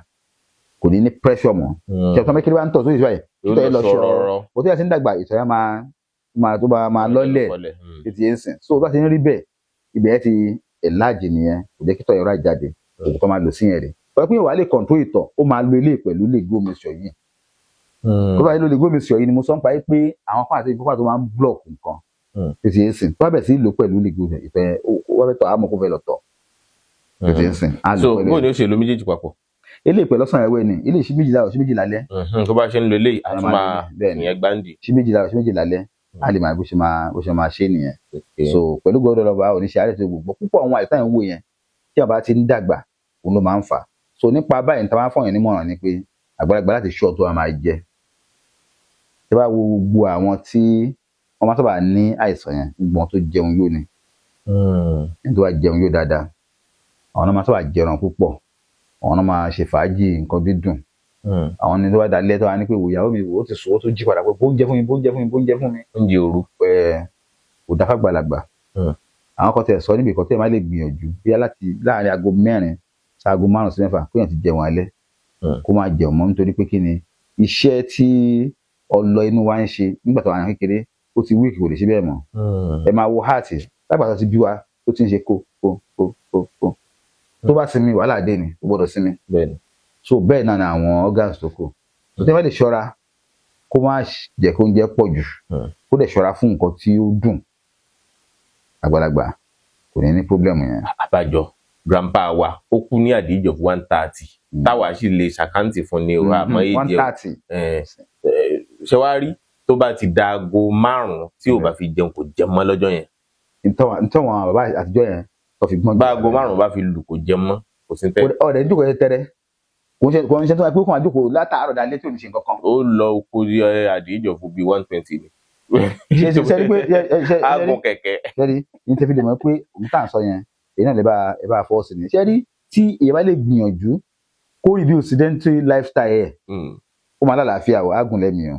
kò ní pressure mọ́. Ṣé ọ̀tọ́ mẹ́kẹ́lẹ́ wá ń tọ̀ sórí ìṣọ́ yẹn, ìtọ̀ yẹn lọ ṣọ̀rọ̀, bó ti yà sí ń dàgbà, ìtọ̀ yẹn máa lọ́lẹ̀, títí yẹn sìn. So bá ti ń rí bẹ́ẹ̀, ibẹ̀ yẹn ti enlarge nìyẹn, kò jẹ́ kí ìtọ̀ yẹn ráì jáde, òkú tó máa lò sí yẹn rẹ̀. Ọ̀rẹ́ pé wàá lè control ìtọ̀, ó máa lo ilé pẹ̀lú lè go mixture yìí. Tó bá yẹ ló lè go mixture yìí ni mo sọ ń pa pé àwọn pàṣẹ ìfowópamọ́ tó máa ń block nǹkan, títí yẹn sìn. Tó bá bẹ̀ sí lò pẹ̀lú lè go ìtọ̀ yẹn, wọ́n fẹ́ tọ̀ àmọ́ kó fẹ́ lọ tọ̀. So bó ni ó ṣe lo méjèèjì papọ̀? Eléyìí pẹ̀lú ọ̀sán ẹ̀wẹ́ ni, eléyìí ṣí méjìlá ọ̀ ṣí méjìlá lẹ́. Tó bá ṣe ń lo eléyìí, àti máa ìyẹn gbáǹdì. Ṣí méjìlá ọ̀ ṣí méjìlá lẹ́, á lè máa bó ṣe máa ṣe nìyẹn. So pẹ̀lú gbọ́dọ̀ lọ́ba oníṣẹ́ àárẹ̀ tó gbogbo púpọ̀ àwọn àìsàn ìwò yẹn tí a bá ti ń dàgbà, òun ló máa ń fà. So nípa báyìí níta máa ń fọyín nímọ̀ràn ni pé àgbàlagbà láti ṣọ́ tó a máa jẹ. Tí bá wo gbogbo àwọn tí wọ́n máa sábà ní àìsàn yẹn, gbogbo wọn tó jẹun yó ni. Ẹni tó bá jẹun yó dáadáa, àwọn náà máa sábà jẹran púpọ̀, àwọn náà máa ṣe fàájì nǹkan dídùn. Àwọn ní tó bá dalẹ̀ tó wá ní pé ìyàwó mi ó ti sùn, ó tún jí padà pé bóúnjẹ fún mi. Oúnjẹ òru. Kò dá fàgbàlagbà. Àwọn kan tẹ̀ sọ níbi kan tẹ̀ máa lè gbìyànjú bí láàárín aago 4 sí aago 5 sí 6 kéèyàn ti jẹun alẹ́, kó máa jẹun mọ́, nítorí pé kí ni iṣẹ́ tí ọlọ inú wa ń ṣe nígbà tó wà ní kékeré ó ti wíìkì, kò lè ṣe bẹ́ẹ̀ mọ́. Ẹ máa wo heart lágbà tó ti bí wa tó ti ń ṣe kó. Tó bá sinmi wàhálà dé ni, ó gbọ́dọ̀ sinmi. So bẹ́ẹ̀ náà ni àwọn organs tó kù. Tó tẹ́ bá lè ṣọ́ra kó má jẹ́ kó oúnjẹ pọ̀ jù, kó dẹ̀ ṣọ́ra fún nǹkan tí ó dùn, àgbàlagbà kò ní problem yẹn. Àbájọ grandpa wa ó kú ní at the age of 130, táwa sì lè ṣàkáǹtì fún ni àmọ́ èjì 130. Ṣé wàá rí tó bá ti da aago 5 tí ò bá fi jẹun kò jẹ mọ́ lọ́jọ́ yẹn. Ntọ́wọ̀n bàbá àtijọ́ yẹn tó fi gbọ́n. Bá aago 5 bá fi lù kò jẹ mọ́, kò sí tẹ́. Ọ̀rẹ́ ìjókòó tẹ́rẹ́ kò ń ṣe tó wáyé pé kò máa jókòó látàárọ̀ dalẹ́ tí ò ní ṣe nǹkan kan. ó lọ oko àdìjọ fún bíi 120 ni. ṣe rí pé aagun kẹ̀kẹ́. ṣe rí ní tẹ́fí lè mọ̀ pé òun tá à ń sọ yẹn èyí náà lè bá fọ́ sí ni. ṣe rí tí èyí bá lè gbìyànjú kó reduce sedentary lifestyle ẹ̀ ó máa lálàáfíà o ágùn lẹ́mìí o.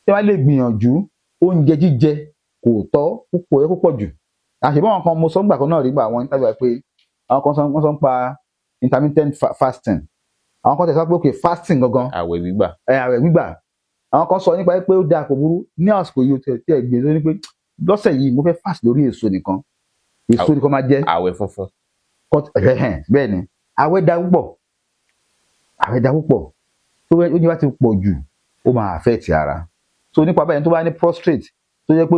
tí wọ́n lè gbìyànjú oúnjẹ jíjẹ kò tọ́ púpọ̀ jù. àṣìbọn àwọn kan mo sọ nígbà kan náà rí gbà àwọn interview pé àwọn kan wọ́n sọ ń pa intermittent fasting. àwọn kan tẹ̀sán pé okay fasting gangan. àwẹ̀ gbígbà. àwẹ̀ gbígbà. àwọn kan sọ nípa pé ó dáa kò burú ní àsìkò yìí tí ẹ gbé lórí pé lọ́sẹ̀ yìí mo fẹ́ fast lórí èso nìkan. èso nìkan máa jẹ. àwẹ̀ funfun. bẹ́ẹ̀ ni àwẹ̀ dá púpọ̀ tó oúnjẹ bá ti pọ̀ jù ó máa affect ara. so nípa báyìí tó bá ní prostrate tó jẹ́ pé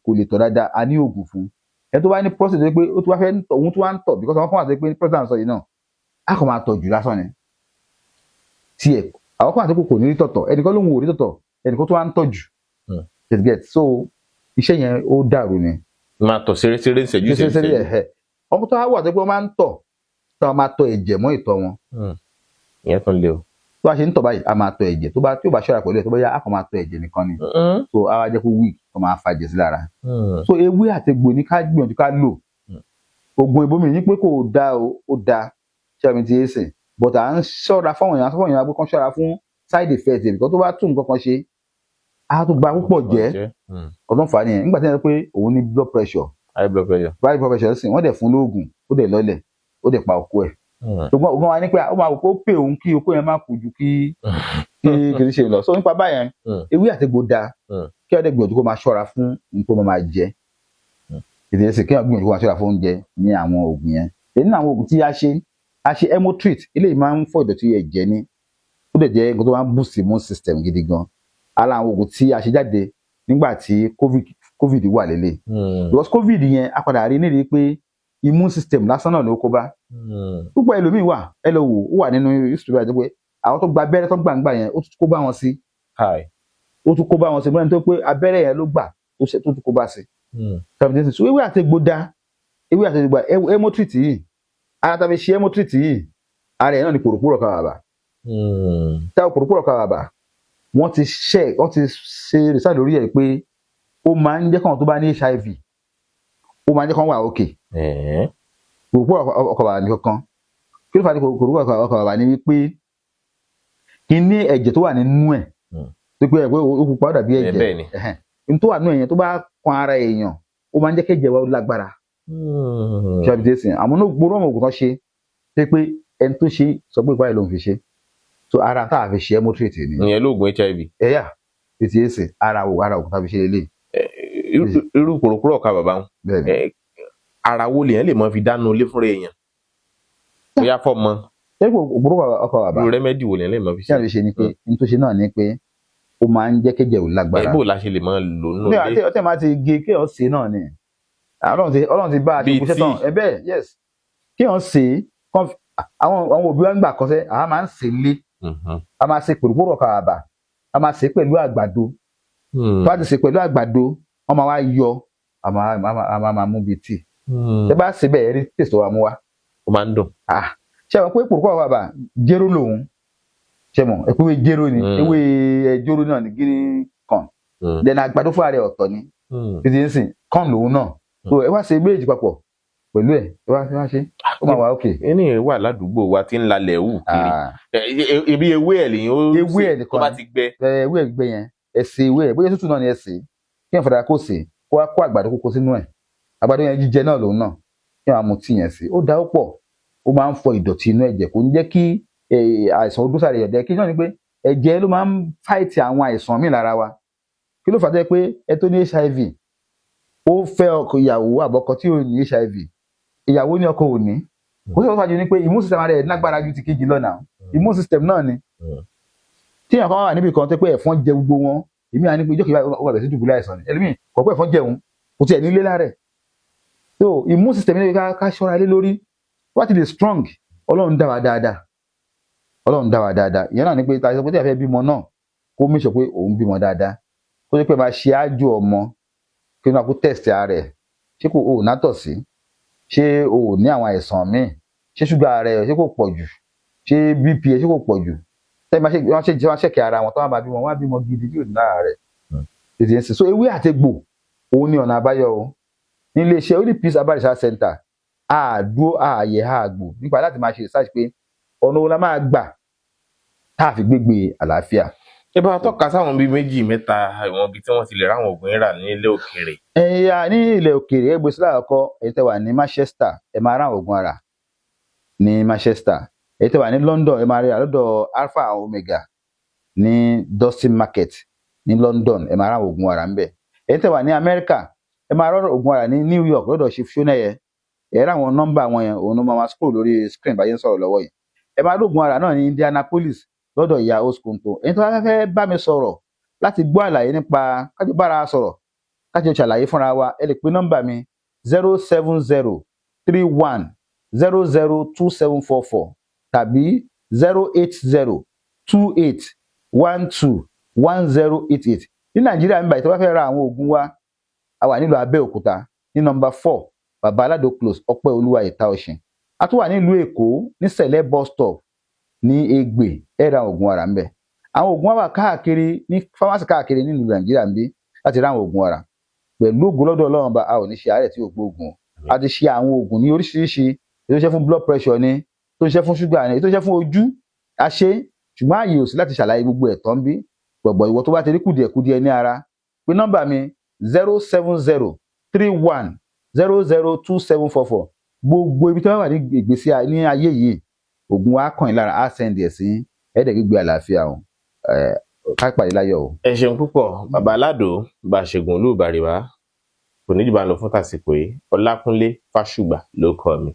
kò lè tọ̀ dáadáa a ní oògùn fún. ẹni tó bá ní prostrate tó jẹ́ pé ó tún wá fẹ́ tọ̀ òun tún wá ń tọ̀ because àwọn kan wà tó jẹ́ pé prostrate sọ yìí náà a kò máa tọ̀ jù lásán ni. tiẹ̀ àwọn kan wà tó kò ní rí tọ̀tọ̀ ẹnìkan ló ń wò rí tọ̀tọ̀ ẹnìkan tó wá ń tọ̀ jù. so iṣẹ́ yẹn ó dàrú ni. máa tọ̀ ṣeré ìṣẹ́jú. ọkùnrin tó wà tó pé wọ́n máa ń tọ̀ tó máa tọ̀ ẹ̀jẹ̀ mọ́ ìtọ̀ wọn. ìyẹn tún lé o. tó bá ṣe ń tọ̀ báyìí a máa tọ̀ ẹ̀jẹ̀ tí ó bá ṣọ́ra pẹ̀lú ẹ̀ tó bá yá a kàn máa tọ̀ ẹ̀jẹ̀ nìkan ni. so a wá jẹ́ kó weak tó máa fa ẹ̀jẹ̀ sí lára. so ewé àti egbò ní ká gbìyànjú ká lò. oògùn ìbomi ní pé kò dáa ó dáa ṣé àmì ti ẹsẹ̀ but à ń ṣọ́ra fáwọn èèyàn pé kán ṣọ́ra fún side effect because tó bá tún nǹkan kan ṣe a tún gba púpọ̀ jẹ́ ọdún fà á nìyẹn nígbà tí wọ́n sọ pé òun ní blood pressure high blood pressure sì wọ́n dẹ̀ fún lóògùn ó dẹ̀ lọ́lẹ̀ ó dẹ̀ pa òkú ẹ̀ ṣùgbọ́n ògùn wa ní pé ó máa wò pé ó pè òun kí okó yẹn má kú ju kí kì í ṣe lọ so nípa báyẹn ewé àti egbò da kí ọdẹ gbìyànjú kó máa ṣọ́ra fún nǹkan tó máa jẹ ìdílé sì kí ọdẹ gbìyànjú kó máa ṣọ́ra fún oúnjẹ ní àwọn oògùn yẹn èyí ní àwọn oògùn tí a ṣe hemotreat eléyìí máa ń fọ ìdọ̀tí ẹ̀jẹ̀ ní ó dẹ̀ jẹ́ nǹkan tó máa ń boost immune system gidi gan ara àwọn oògùn tí a ṣe jáde nígbà tí covid wà lélẹ̀ because covid yẹn a padà rí nídìí pé immune system lásán náà ló kó bá púpọ̀ ẹlòmíì wà ẹ lọ wò ó wà nínú history àti pé àwọn tó gba abẹ́rẹ́ tó gbàǹgbà yẹn ó tún kó bá wọn sí mọ́ni tó pé abẹ́rẹ́ yẹn ló gbà tó tún kó bá sí so ewé àti egbò dá ewé àti egbò hemotreat yìí ara tàbí ṣe hemotreat yìí ara ẹ̀ náà ni pòròpórò kàwàbà táwọn pòròpórò kàwàbà wọ́n ti ṣe research lórí ẹ̀ pé ó máa ń jẹ́ kàn tó bá ní HIV ó máa ń jẹ́ kàn wà òkè pòròpórò ọkàwàbà ní kankan kí ló fà ní pòròpórò ọkàwàbà ní wípé kí ní ẹ̀jẹ̀ tó wà nínú ẹ̀ tó pé ẹ̀pẹ́ ó pupa dàbí ẹ̀jẹ̀ ní tó wà nínú ẹ̀yẹn tó bá kan ara èèyàn ó máa ń jẹ́ kẹ́jẹ̀ wa lágbára ṣe àbídẹ́sìn àmọ́ náà gbóró ọmọ ògùn kan ṣe pé ẹni tó ṣe sọ pé ìpáyà ló ń fi ṣe so ara tá a fi ṣe hemotreat ni. ìyẹn lóògùn HIV. ẹ̀yà tètè ẹsẹ̀ ara ògùn tá a fi ṣe lélẹ̀. irú pòròpórò ọ̀ka bàbá wọn ara wo lèèyàn lè mọ fi dáná ilé fúnra èèyàn bóyá fọmọ. ṣé pòròpórò ọkọ bàbá. irú rẹ́mẹ́dì wo lèèyàn lè mọ fi ṣe. ṣé àlè ṣe ni pé n tó ṣe náà ni pé ó máa ń jẹ́ kéjẹ̀ ò lágbára. bó la ṣe lè máa lò nínú ilé. ọtẹ máa ti gé kéèyàn ṣe náà ni Ọlọ́run ti bá a ṣe kúṣẹ́ tán ẹ bẹ́ẹ̀ yes kéèyàn ṣe àwọn òbí wa ń gbà kọ́sẹ́ àá máa ń ṣe lé a máa ṣe pòròpórò ọkà bàbà a máa ṣe pẹ̀lú àgbàdo tó bá ti ṣe pẹ̀lú àgbàdo wọ́n máa wá yọ a máa mú bíi tíì tẹ́ bá ṣe bẹ́ẹ̀ rí tèso wa mú wa. ó máa ń dùn. ṣé àwọn pé pòròpórò ọkà bàbà jéró lòun ṣe mọ̀ ẹ pé ewé jéró ni ewé jéró náà ni gírí kan then àgbàdo fúnra rẹ̀ ọ̀tọ̀ ni títí ń sìn kan lòun náà so ẹ wá ṣe méjì papọ̀ pẹ̀lú ẹ̀ ẹ wá ṣe ó máa wà ókè. ẹni wà ládùúgbò wa tí ń lalẹ̀ wù kiri ibi ewé ẹ̀ lèyìn ó sì tó bá ti gbẹ. ewé ẹ̀ gbẹ yẹn ẹ̀sìn ewé ẹ̀ bóyá tútù náà ni ẹ̀sìn kí ẹ̀ fọdà kó sè kó wá kó àgbàdo kókó sínú ẹ̀ àgbàdo yẹn jíjẹ náà lòun náà kí ẹ̀ máa mu tíì yẹn sí ó dá ó pọ̀ ó máa ń fọ ìdọ̀tí inú ẹ̀jẹ̀ kò ní jẹ́ kí àìsàn ó dúsàrè ẹ̀jẹ̀ kí náà ni pé ẹ̀jẹ̀ ló máa ń fáìtì àwọn àìsàn míì lára wa kí ló fà á jẹ́ pé ẹ tó ní HIV ó fẹ́ ọkọ ìyàwó àbọ̀kọ tí ò ní HIV ìyàwó ní ọkọ ò ní kó sì wọ́n ní pé immune system rẹ̀ lágbára ju ti kejì lọ náà immune system náà ni tí èèyàn kan wà níbi kan tó pé ẹ̀fọn jẹ gbogbo wọn èmi à ní pé ìjọkìlá ó bẹ̀rẹ̀ sí dùbúlẹ̀ àìsàn ni ẹlòmíì kò pé ẹ̀fọn jẹun kò tiẹ̀ nílé lára ẹ̀ so immune system ní ká ṣọ́ra lé lórí wá ti lè strong Ọlọ́run dá wa dáadáa ìyẹn náà ni pé tàbí sọ pé tí a fẹ́ bímọ náà kó mí sọ pé òun bímọ dáadáa kó jẹ́ pé máa ṣe àjò ọmọ kí wọ́n máa kó test ara ẹ̀ ṣé kò ò nátọ̀ sí ṣé o ò ní àwọn àìsàn míì ṣé ṣúgà rẹ ṣé kò pọ̀ jù ṣé bp ẹ ṣé kò pọ̀ jù tẹ́lẹ̀ wọ́n ṣẹ̀kẹ̀ ara wọn tó wọ́n bá bímọ wọ́n á bímọ gidi tí ò ní lára rẹ̀ ètò ìsìn so ewé àtegbò òun ni ọ̀nà àbáyọ o ní iléeṣẹ́ Holy Peace Herbal Research Center àdúró ààyè àgbò nípa láti máa ṣe research pé ọ̀nà wo la máa gbà tá a fi gbégbé àlàáfíà. ẹ bá tọ́ka sáwọn bíi méjì mẹ́ta ìwọ̀n ibi tí wọ́n ti lè ráwọn oògùn yìí rà ní ilẹ̀ òkèèrè. ní ilẹ̀ òkèèrè ẹgbẹ́ sílẹ̀ àkọ́kọ́ èyí tẹ́ wà ní Manchester ẹ máa ráwọn oògùn ara ní Manchester èyí tẹ́ wà ní London ẹ máa rí lọ́dọ̀ Alpha and Omega ní Dustin Market ní London ẹ máa ráwọn oògùn ara ńbẹ̀ èyí tẹ́ wà ní America ẹ máa rọ́rọ̀ oògùn ara ní New York lọ́dọ̀ Chief Shoneye ẹ ráwọn nọ́mbà wọn yẹn òun ló máa scroll lórí screen báyẹn sọ̀rọ̀ lọ́wọ́ yìí ẹ máa lóògùn ara náà ní Indianapolis lọ́dọ̀ ìyá Oskonto ẹni tó bá fẹ́ bá mi sọ̀rọ̀ láti gbọ́ àlàyé nípa kájọ bára sọ̀rọ̀ kájọ ṣàlàyé fúnra wa ẹ lè pe nọ́mbà mi 07031002744 tàbí 08028121088 ní Nàìjíríà nígbà tó bá fẹ́ ra àwọn oògùn wa a wà nílùú Abẹ́òkúta ní nọ́mbà 4 Baba Alado Close Ọpẹ́ Olúwa Ìta Ọ̀ṣìn a tún wà nílùú Èkó ní Sẹ̀lẹ̀ bus stop ní Ègbè ẹ ra oògùn ara ńbẹ̀ àwọn oògùn wà káàkiri ní fámásì káàkiri nílùú Nàìjíríà ńbí láti ra àwọn oògùn ara pẹ̀lú ògùn lọ́dọ̀ Ọlọ́run bá a ò ní ṣe àárẹ̀ tí ò gbóògùn a ti ṣe àwọn oògùn ní oríṣiríṣi èyí tó ṣe fún blood pressure ni tó ṣe fún ṣúgà ni èyí tó ṣe fún ojú a ṣe ṣùgbọ́n ààyè ò sí láti ṣàlàyé gbogbo ẹ̀ tán bí gbọ̀gbọ̀ ìwọ tó bá ti rí kùdìẹ̀kudiẹ ní ara pé nọ́mbà mi 07031002744 gbogbo ibi tí wọ́n wà ní ìgbésí ní ayé yìí oògùn wa kàn yín lára á sẹ́ndì ẹ̀ sí ẹ̀ẹ́dẹ̀ gbígbé àlàáfíà o ká pàdé láyọ̀ o. ẹ ṣeun púpọ̀ Baba Alado bá a ṣègùn olúbàrìwá kò ní jù bá ń lọ fún tàsìkò yìí Ọlákúnlé Fásùgbà ló kọ mi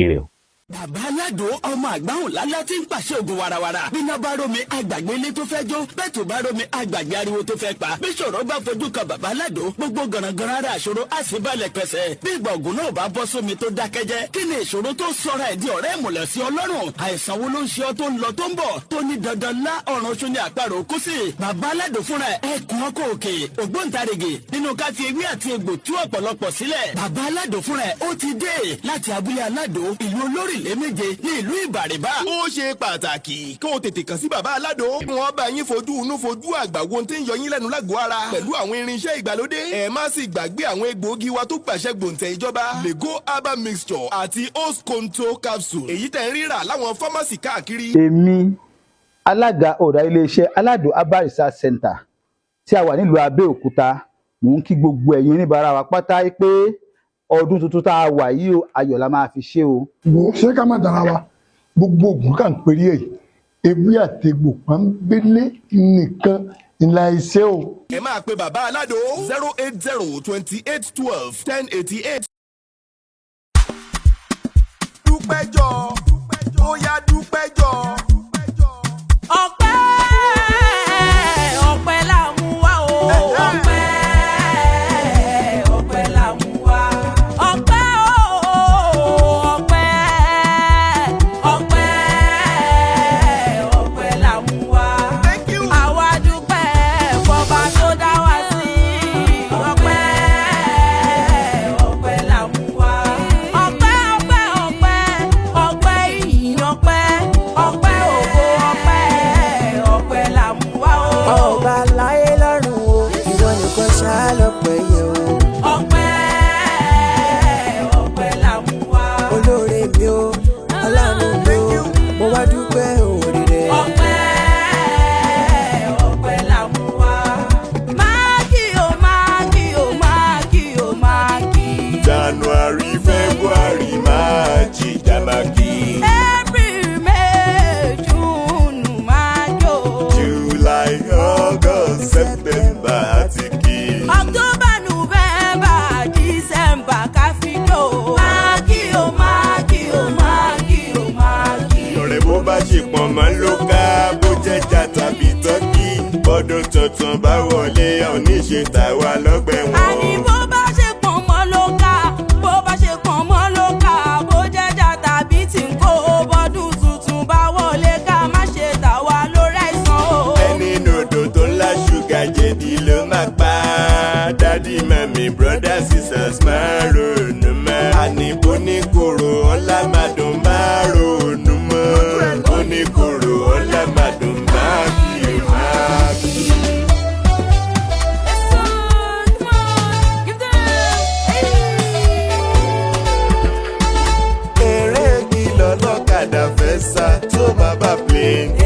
ire o. Baba Alado ọmọ àgbáhùn lálá tí ń pàṣẹ ògùn warawara bíná bá rómi àgbàgbé ilé tó fẹ́ jó bẹ́ẹ̀ tó bá rómi àgbàgbé ariwo tó fẹ́ pa bí ṣòro bá fojú kan Baba Alado gbogbo gànàgànà ara àṣòro àṣìbalẹ̀ pẹ̀sẹ̀ bí ìgbà ògùn náà bá bọ́ sómi tó dákẹ́jẹ́ kí ni ìṣòro tó sọra ẹ̀ di ọ̀rẹ́ ìmùlẹ̀ sí Ọlọ́run àìsàn wo ló ń ṣe ọ tó ń lọ tó ń bọ̀ tó ní dandan lá ọ̀run oṣù ní àparò kú sí Baba Alado fúnra ẹkùn ọkọ̀ òkè ògbóǹtarìgì nínú ká fi ewé àti egbò tú ọ̀pọ̀lọpọ̀ sílẹ̀ Baba Alado fúnra ó ti dé láti abúlé Alado ìlú olórí méje ní ìlú Ìbàrìbà. ó ṣe pàtàkì kí o tètè kàn sí Baba Alado. wọ́n bá yín fojú inú fojú àgbà wo tí ń yọ yín lẹ́nu lágọ̀ọ́ ara pẹ̀lú àwọn irinṣẹ́ ìgbàlódé. ẹ má sì gbàgbé àwọn egbòogi wa tó gbàṣẹ gbòǹtẹ̀ ìjọba Lego Herbal Mixture àti Oskonto capsule èyí tẹ̀ ń rírà láwọn fámásì káàkiri. èmi alága ọ̀dà iléeṣẹ́ Alado Herbal Research Center tí a wà nílùú Abẹ́òkúta mò ń kí gbogbo ẹ̀yin oníbàárà wa pátá pé ọdún tuntun tá a wà yìí o ayọ̀ la máa fi ṣe o. ṣé ká má dára wa gbogbo oògùn kan péré ẹ̀ ewé àtegbò pọ́nbélé nìkan ńlá iṣẹ́ o. ẹ máa pe Baba Alado 08028121088. dúpẹ́jọ́ ó yá dúpẹ́jọ́. ọpẹ́ la mú wá o. ọpẹ́ la mú wá. ọpẹ́ la mú wá. àwa dúpẹ́ fọba tó dá wa sí. ọpẹ́ la mú wá. ọpẹ́ ìyìn ọpẹ́ ògo ọpẹ́ la mú wá o. ọba láyé lọ́run o ìwọ nìkan ṣáá lọ́pẹ́ yẹ o. ọpẹ́ la mú wá. olóore mi o ọlọ́run mi o mo wá dúpẹ́ òòrè rẹ̀. ọpẹ́ la mú wá. máàkì o máàkì o máàkì o máàkì. January, February, March, Jamaki. April, May, June, máàkì o. July, August, September, Atiki. October, November, December, káfíńdò. máàkì o máàkì o máàkì o máàkì. ọ̀rẹ́ bó bá ṣe pọ̀ mọ́ ló ká bó jẹ́jà tàbí tọ́kì. bọ́dún tuntun bá wọlé oníṣe tàwa lọ́gbẹ̀ wọn. àní bó bá ṣe pọ̀n mọ́ ló ká bó bá ṣe pọ̀n mọ́ ló ká bó jẹ́jà tàbí tí ń kó bọ́dún tuntun bá wọlé ká má ṣe tà wá lórí àìsàn o. ẹni nòdò tó ńlá ṣúgà jẹ̀dí ló máa pa. dádì mẹ́mí brọ́dá sisters máa ronú mọ́. àníbó ní kòrò ọ̀la máa dùn máa ronú mọ́. ó ní ní kòrò ọlá màdùn máa kí o máa kí. Eré kìlọ̀ lọ́kadà fẹ́ sá tó máa bá plane.